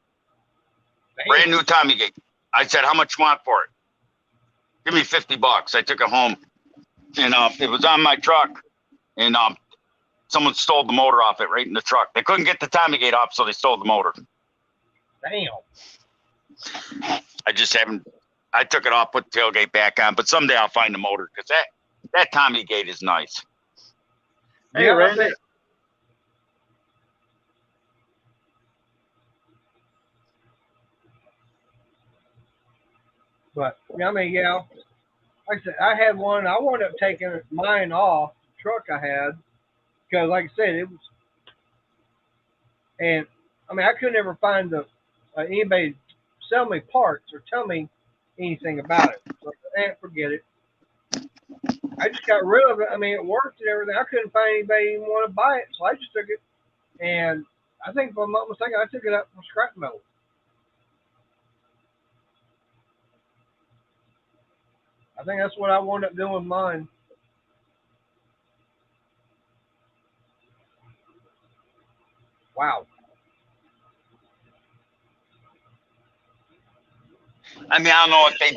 Damn. Brand new Tommy Gate. I said, "How much you want for it?" "Give me $50." I took it home, and it was on my truck, and someone stole the motor off it right in the truck. They couldn't get the Tommy Gate off, so they stole the motor. Damn. I just haven't. I took it off, put the tailgate back on, but someday I'll find the motor because that Tommy Gate is nice. Hey, Yeah, Randy. But I mean, yeah, like I said, I had one. I wound up taking mine off the truck I had because, like I said, it was, and I mean, I couldn't ever find anybody sell me parts or tell me anything about it. So I said, forget it. I just got rid of it. I mean, it worked and everything. I couldn't find anybody even want to buy it, so I just took it. And I think, if I'm not mistaken, I took it out from scrap metal. I think that's what I wound up doing with mine. Wow. I mean, I don't know if they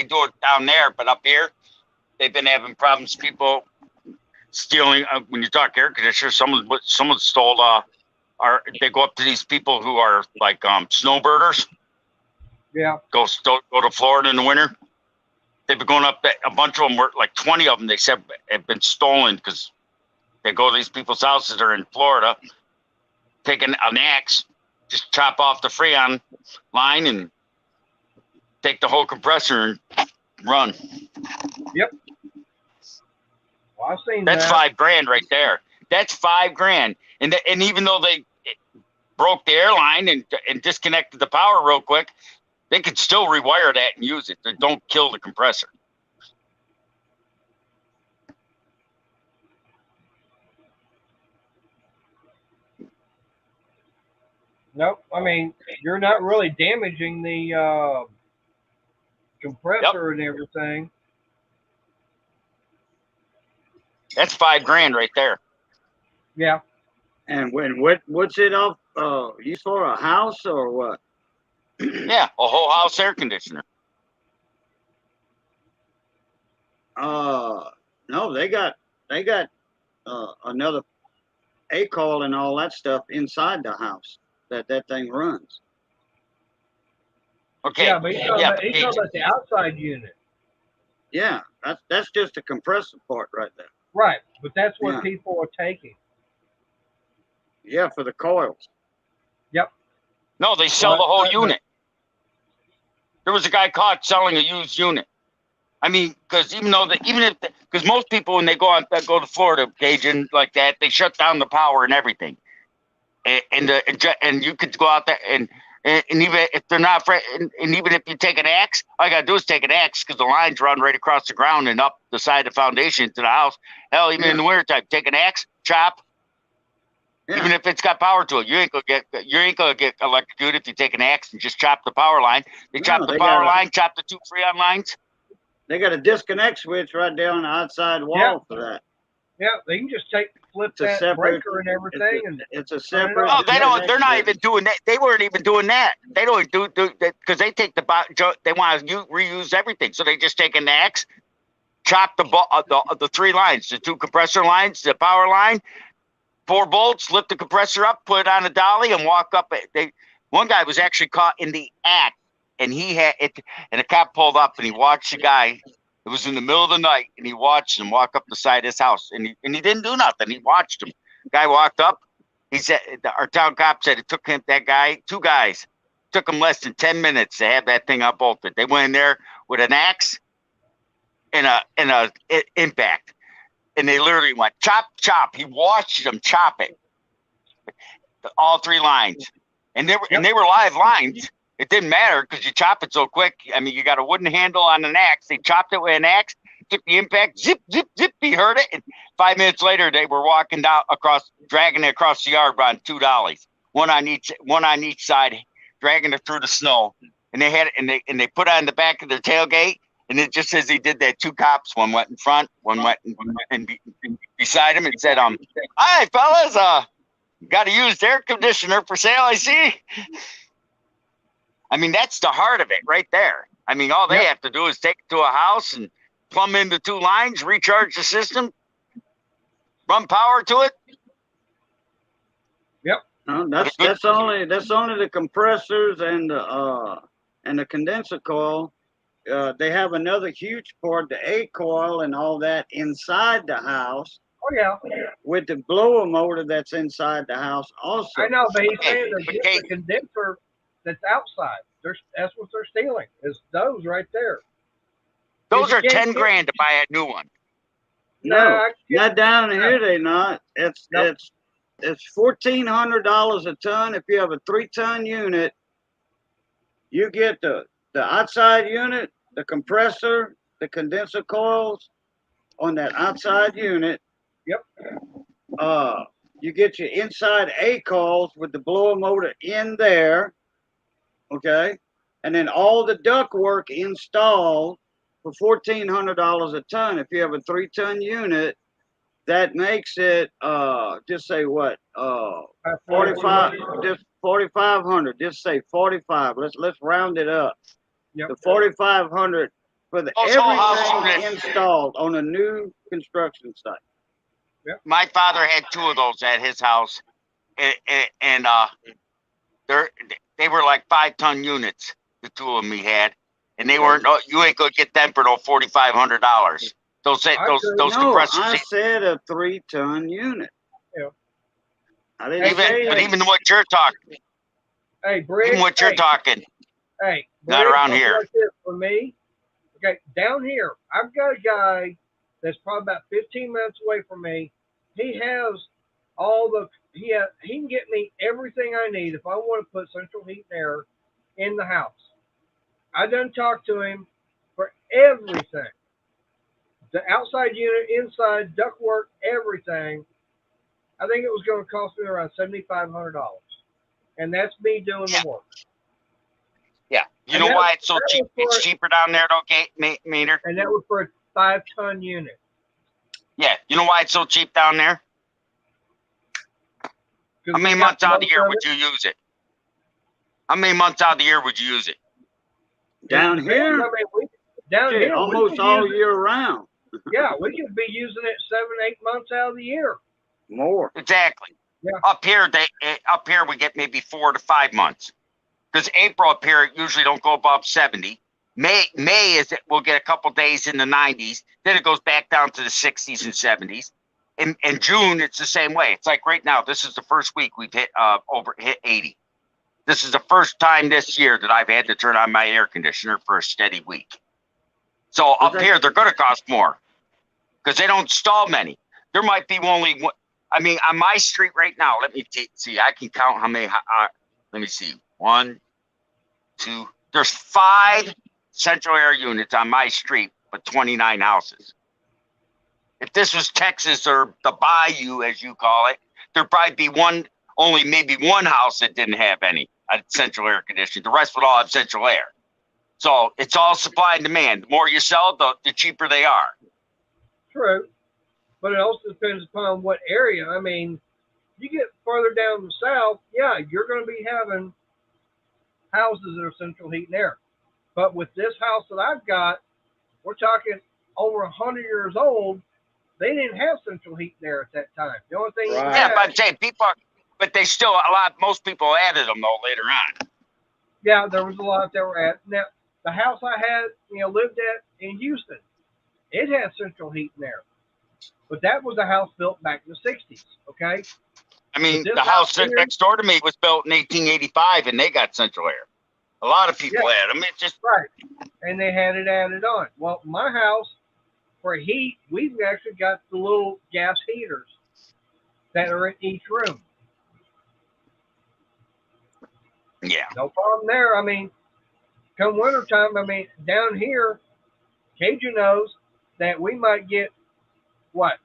do it down there, but up here, they've been having problems. People stealing. When you talk air conditioners, someone stole. They go up to these people who are like snowbirders. Yeah. Go to Florida in the winter. They've been going up. A bunch of them were like 20 of them. They said have been stolen because they go to these people's houses that are in Florida, taking an axe, just chop off the Freon line and take the whole compressor and run. Yep. Well, I've seen That's that. $5,000 right there. That's $5,000. And even though they broke the airline and disconnected the power real quick, they could still rewire that and use it. They don't kill the compressor. Nope. I mean, you're not really damaging the compressor and everything. That's $5,000 right there. Yeah. And what's it off? Used for a house or what? Yeah, a whole house air conditioner. No, they got another A-coil and all that stuff inside the house that thing runs. Okay. Yeah, but he's talking about the outside unit. Yeah, that's just a compressor part right there. Right, but that's what Yeah. people are taking. Yeah, for the coils. Yep. No, they sell the whole unit. There was a guy caught selling a used unit. I mean, because because most people when they go to Florida, Cajun like that, they shut down the power and everything, and you could go out there and even if they're not and even if you take an axe, all you gotta do is take an axe because the lines run right across the ground and up the side of the foundation to the house. Hell, even in the wintertime, take an axe, chop. Yeah. Even if it's got power to it, you ain't gonna get electrocuted if you take an axe and just chop the power line. They chop the power line, chop the 2 Freon lines. They got a disconnect switch right there on the outside wall for that. Yeah, they can just flip It's a that separate- breaker and everything, It's a separate. Oh, they don't. They're not disconnect even doing that. They weren't even doing that. They don't do that because they take they want to reuse everything. So they just take an axe, chop the 3 lines, the 2 compressor lines, the power line, 4 bolts, lift the compressor up, put it on a dolly, and walk up. One guy was actually caught in the act, and he had it, and a cop pulled up, and he watched the guy. It was in the middle of the night, and he watched him walk up the side of his house, and he didn't do nothing. He watched him. Guy walked up. He said, our town cop said it took him 2 guys, took him less than 10 minutes to have that thing unbolted. They went in there with an axe and a impact. And they literally went chop, chop. He watched them chop it, all 3 lines, and they were live lines. It didn't matter because you chop it so quick. I mean, you got a wooden handle on an axe. They chopped it with an axe, took the impact, zip, zip, zip. He heard it, and 5 minutes later, they were walking down dragging it across the yard on 2 dollies, one on each side, dragging it through the snow. And they had it, and they put it on the back of their tailgate. And it just says he did that. 2 cops, one went in front, one went beside him, and said, "Hi, fellas, got a used air conditioner for sale, I see." I mean, that's the heart of it right there. I mean, all they have to do is take it to a house and plumb in the 2 lines, recharge the system, run power to it. Yep. That's only the compressors and the condenser coil. They have another huge part, the A-coil and all that inside the house. Oh yeah. With the blower motor that's inside the house also. I know, but he's saying there's just a condenser that's outside. That's what they're stealing. Is those right there. Those are $10,000 to buy a new one. No, not down here. They not. It's $1,400 a ton. If you have a 3-ton unit, you get the outside unit, the compressor, the condenser coils on that outside unit. Yep. You get your inside A coils with the blower motor in there. Okay. And then all the duct work installed for $1,400 a ton. If you have a 3-ton unit, that makes it just say what? 45, just 4,500. Just say 45. Let's round it up. Yep. The 4,500 for everything installed on a new construction site. Yep. My father had 2 of those at his house, and they were like 5-ton units. The 2 of them he had, and they weren't. You ain't gonna get them for no $4,500. Those compressors. I said a 3-ton unit. Yeah. I didn't say even what you're talking. Hey, Briggs. Even what you're talking. Hey, Not Briggs, around I'll here. like this for me. Okay, down here, I've got a guy that's probably about 15 minutes away from me. He has all the he can get me everything I need if I want to put central heat and air in the house. I done talked to him for everything. The outside unit, inside, ductwork, everything. I think it was going to cost me around $7,500, and that's me doing Yeah. the work. Yeah. You And know that- why it's so that cheap? was for- It's cheaper down there, though, Maynard? And that was for a 5-ton unit. Yeah. You know why it's so cheap down there? 'Cause How many we got months out of the most year of would it. you use it? How many months out of the year would you use it? Down here, I mean, down shit, here, we almost could all use it- year round. Yeah, we could be using it 7-8 months out of the year. More. Exactly. Yeah. Up here, we get maybe 4 to 5 months. Because April up here usually don't go above 70. May is we'll get a couple days in the 90s. Then it goes back down to the 60s and 70s. In June, it's the same way. It's like right now. This is the first week we've hit 80. This is the first time this year that I've had to turn on my air conditioner for a steady week. So up that- here, they're going to cost more because they don't install many. There might be only one. I mean, on my street right now, let me see. I can count how many. Let me see. 1, 2. There's 5 central air units on my street, but 29 houses. If this was Texas or the Bayou, as you call it, there'd probably be only maybe one house that didn't have any central air conditioning. The rest would all have central air. So it's all supply and demand. The more you sell, the cheaper they are. True. But it also depends upon what area. I mean, you get further down the south, yeah, you're going to be having houses that are central heat and air. But with this house that I've got, we're talking over 100 years old. They didn't have central heat and air at that time. The only thing you Right. Yeah, had, but I'm saying but they still most people added them though later on. yeah, there was a lot that were at. Now, the house I had, lived at in Houston, it had central heat and air. But that was a house built back in the 60s, okay? I mean, But this the house house here- next door to me was built in 1885, and they got central air. A lot of people had them. It's just Right. And they had it added on. Well, my house, for heat, we've actually got the little gas heaters that are in each room. yeah. No problem there. I mean, come wintertime, I mean, down here, Cajun knows that we might get, what,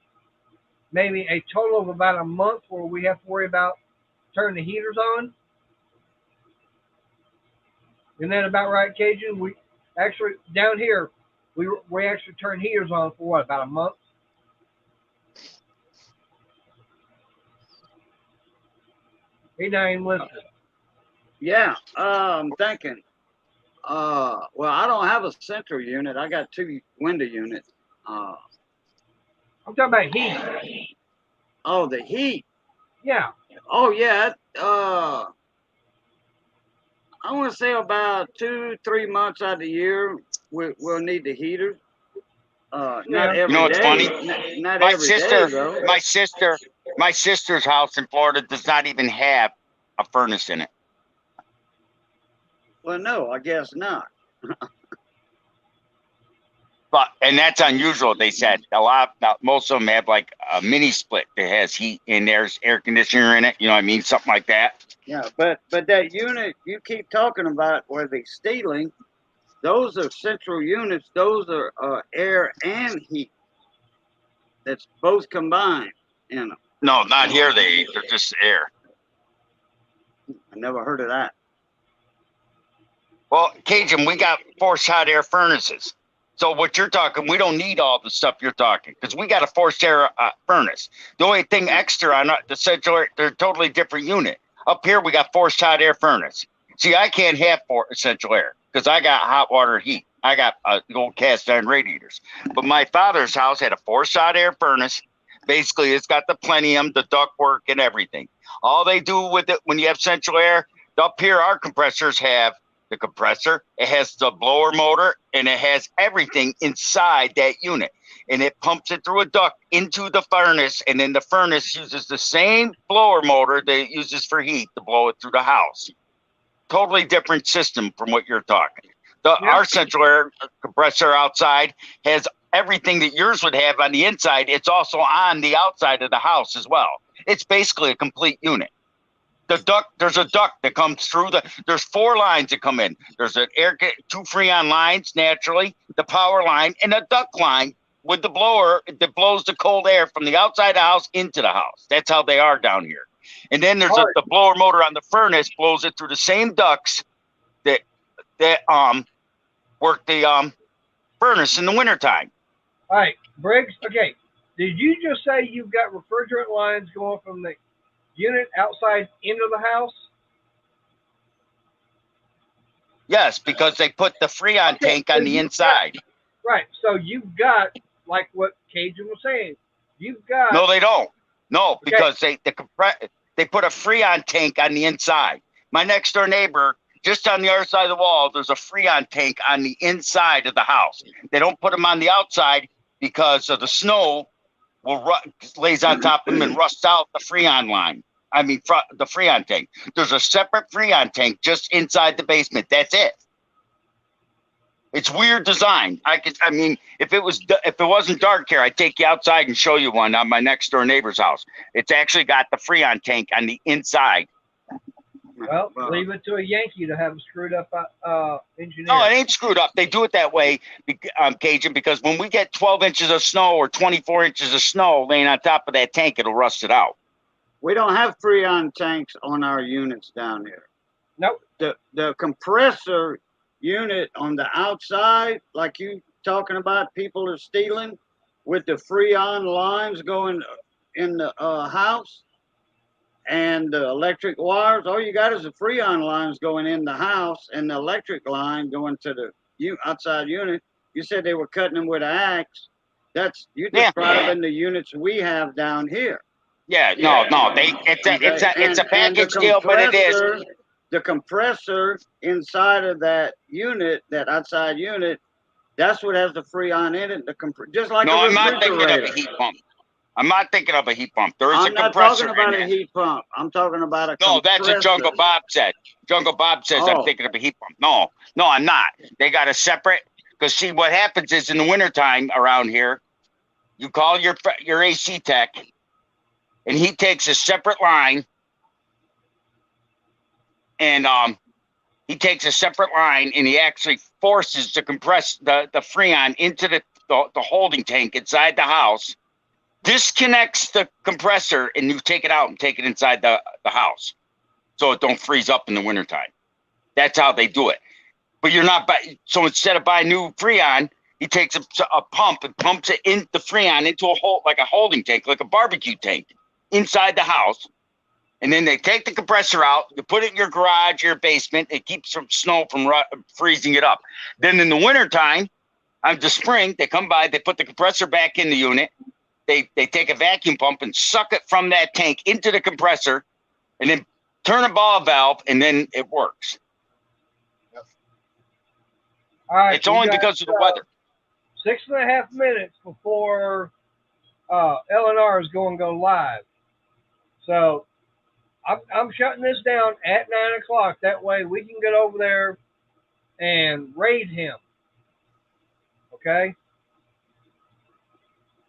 maybe a total of about a month where we have to worry about turning the heaters on. Isn't that about right, Cajun? We actually, down here, we actually turn heaters on for what, about a month? He not even listening. Yeah, I'm thinking. Well, I don't have a central unit. I got 2 window units. I'm talking about heat. Oh, the heat. Yeah. Oh, yeah. I want to say about 2-3 months out of the year, we'll need the heater. Not Yeah. every You know what's day. funny? Not My every day, sister, though. my sister's house in Florida does not even have a furnace in it. Well, no, I guess not. And that's unusual. They said most of them have like a mini split that has heat and there's air conditioner in it. You know what I mean? Something like that. Yeah, but that unit you keep talking about where they're stealing, those are central units. Those are air and heat. That's both combined in them. No, not here. They're just air. I never heard of that. Well, Cajun, we got forced hot air furnaces. So what you're talking, we don't need all the stuff you're talking because we got a forced air furnace. The only thing extra on the central air, they're a totally different unit. Up here, we got forced hot air furnace. See, I can't have central air because I got hot water heat. I got old cast iron radiators. But my father's house had a forced hot air furnace. Basically, it's got the plenium, the ductwork, and everything. All they do with it when you have central air, up here, our compressors have the compressor, it has the blower motor, and it has everything inside that unit. And it pumps it through a duct into the furnace, and then the furnace uses the same blower motor that it uses for heat to blow it through the house. totally different system from what you're talking. Yeah. Our central air compressor outside has everything that yours would have on the inside. It's also on the outside of the house as well. It's basically a complete unit. There's a duct that comes through there's 4 lines that come in. There's an 2 Freon lines, naturally, the power line, and a duct line with the blower that blows the cold air from the outside of the house into the house. That's how they are down here. And then there's the blower motor on the furnace blows it through the same ducts that work the furnace in the wintertime. All right, Briggs. Okay, did you just say you've got refrigerant lines going from the unit outside into the house? Yes, because they put the Freon tank on the inside. Right. So you've got, like what Cajun was saying, you've got. No, they don't. No, because they put a Freon tank on the inside. My next door neighbor, just on the other side of the wall, there's a Freon tank on the inside of the house. They don't put them on the outside because of the snow lays on top of them and rusts out the Freon line. I mean, the Freon tank. There's a separate Freon tank just inside the basement. That's it. It's weird design. I mean, if it wasn't dark here, I'd take you outside and show you one on my next door neighbor's house. It's actually got the Freon tank on the inside. Well, leave it to a Yankee to have a screwed up engineer. No, it ain't screwed up. They do it that way, Cajun, because when we get 12 inches of snow or 24 inches of snow laying on top of that tank, it'll rust it out. We don't have Freon tanks on our units down here. Nope. The compressor unit on the outside, like you talking about, people are stealing with the Freon lines going in the house and the electric wires. All you got is the Freon lines going in the house and the electric line going to the outside unit. You said they were cutting them with an axe. That's you describing the units we have down here. Yeah, no, it's a package deal, but it is. The compressor inside of that unit, that outside unit, that's what has the Freon in it. Just like no, a I'm not refrigerator. thinking of a heat pump. I'm not thinking of a heat pump. There is I'm a not compressor talking about in a it. heat pump. I'm talking about a No, compressor. that's what Jungle Bob said. Jungle Bob says I'm Oh. thinking of a heat pump. No, I'm not. They got a separate, because see, what happens is in the wintertime around here, you call your AC tech, and he takes a separate line, and he takes a separate line, and he actually forces to compress the Freon into the holding tank inside the house, disconnects the compressor, and you take it out and take it inside the house so it don't freeze up in the wintertime. That's how they do it. But you're not so instead of buying new Freon, he takes a pump and pumps it in the Freon into like a holding tank, like a barbecue tank inside the house. And then they take the compressor out, you put it in your garage, your basement, it keeps some snow from freezing it up. Then in the wintertime, on the spring, they come by, they put the compressor back in the unit. They take a vacuum pump and suck it from that tank into the compressor and then turn a ball valve, and then it works. All right, it's only because of the weather. 6.5 minutes before LNR is going to go live. So I'm shutting this down at 9 o'clock. That way we can get over there and raid him. Okay?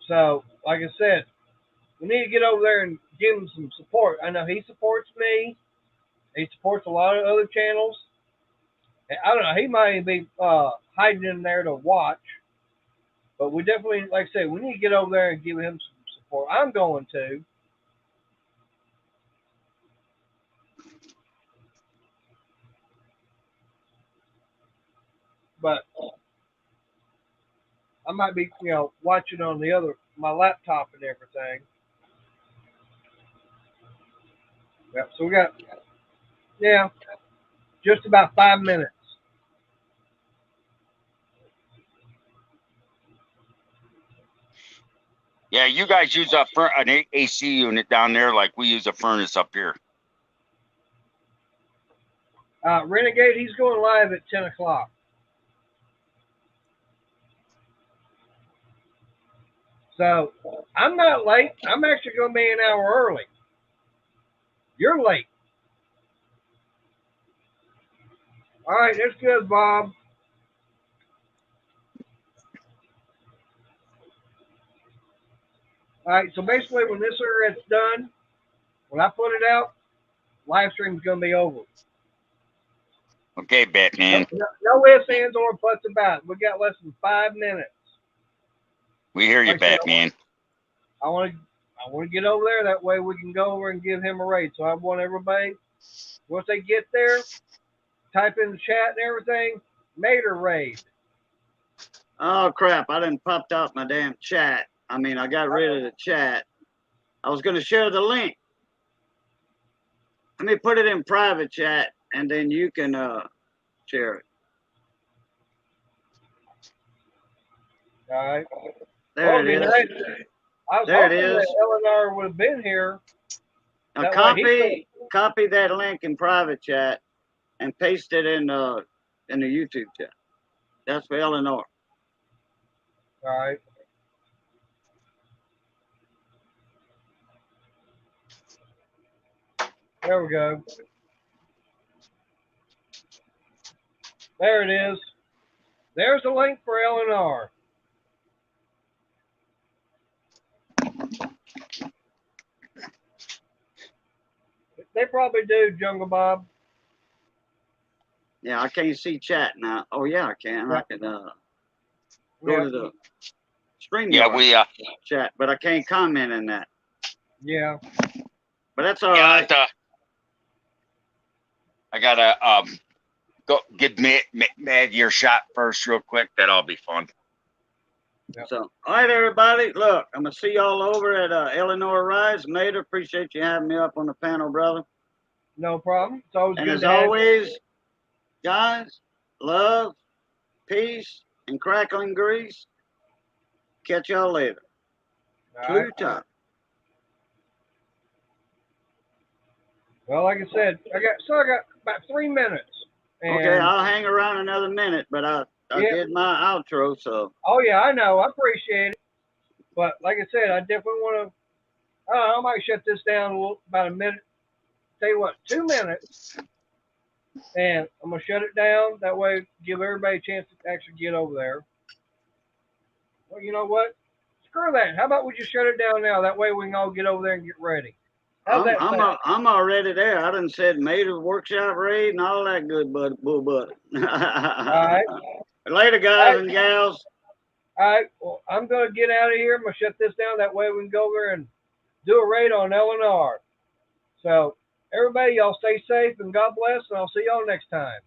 So, like I said, we need to get over there and give him some support. I know he supports me. He supports a lot of other channels. And I don't know. He might even be hiding in there to watch. But we definitely, like I said, we need to get over there and give him some support. I'm going to. But I might be, watching on my laptop and everything. Yep. So we got, just about 5 minutes. Yeah, you guys use an AC unit down there like we use a furnace up here. Renegade, he's going live at 10 o'clock. So I'm not late. I'm actually going to be an hour early. You're late. All right, that's good, Bob. All right, so basically, when this is done, when I put it out, live stream's gonna be over. Okay, No, Batman. no ifs, ands, or buts about it. We got less than 5 minutes. We hear you, Like I said, Batman. I want to get over there. That way we can go over and give him a raid. So I want everybody, once they get there, type in the chat and everything, Mater raid. Oh crap! I didn't popped out my damn chat. I mean, I got rid of the chat. I was gonna share the link. Let me put it in private chat, and then you can share it. All right. There it is. Nice. I was There it hoping is. that Eleanor would have been here. Now That way copy that link in private chat, and paste it in the YouTube chat. That's for Eleanor. All right. There we go. There it is. There's the link for Eleanor. They probably do, Jungle Bob. Yeah, I can't see chat now. Oh yeah, I can. I can go to the StreamYard chat, but I can't comment in that. Yeah. But that's all right. I gotta go give Mad your shot first, real quick. That'll be fun. Yep. So, all right, everybody. Look, I'm gonna see y'all over at Eleanor Rise. Mater, appreciate you having me up on the panel, brother. No problem. It's always And good as to have always, guys, love, peace, and crackling grease. Catch y'all later. All right. Pluto. Well, like I said, I got about 3 minutes. And, Okay, I'll hang around another minute, but I did my outro, so. Oh yeah, I know. I appreciate it. But like I said, I definitely want to. I might shut this down about a minute. Tell you what, 2 minutes, and I'm gonna shut it down. That way, give everybody a chance to actually get over there. Well, you know what? Screw that. How about we just shut it down now? That way, we can all get over there and get ready. How's that sound? I'm already there. I done said Mater workshop raid and all that good bull butter. All right. Later, guys and gals. All right. Well, I'm gonna get out of here. I'm gonna shut this down. That way, we can go over and do a raid on Eleanor. So, everybody, y'all stay safe and God bless, and I'll see y'all next time.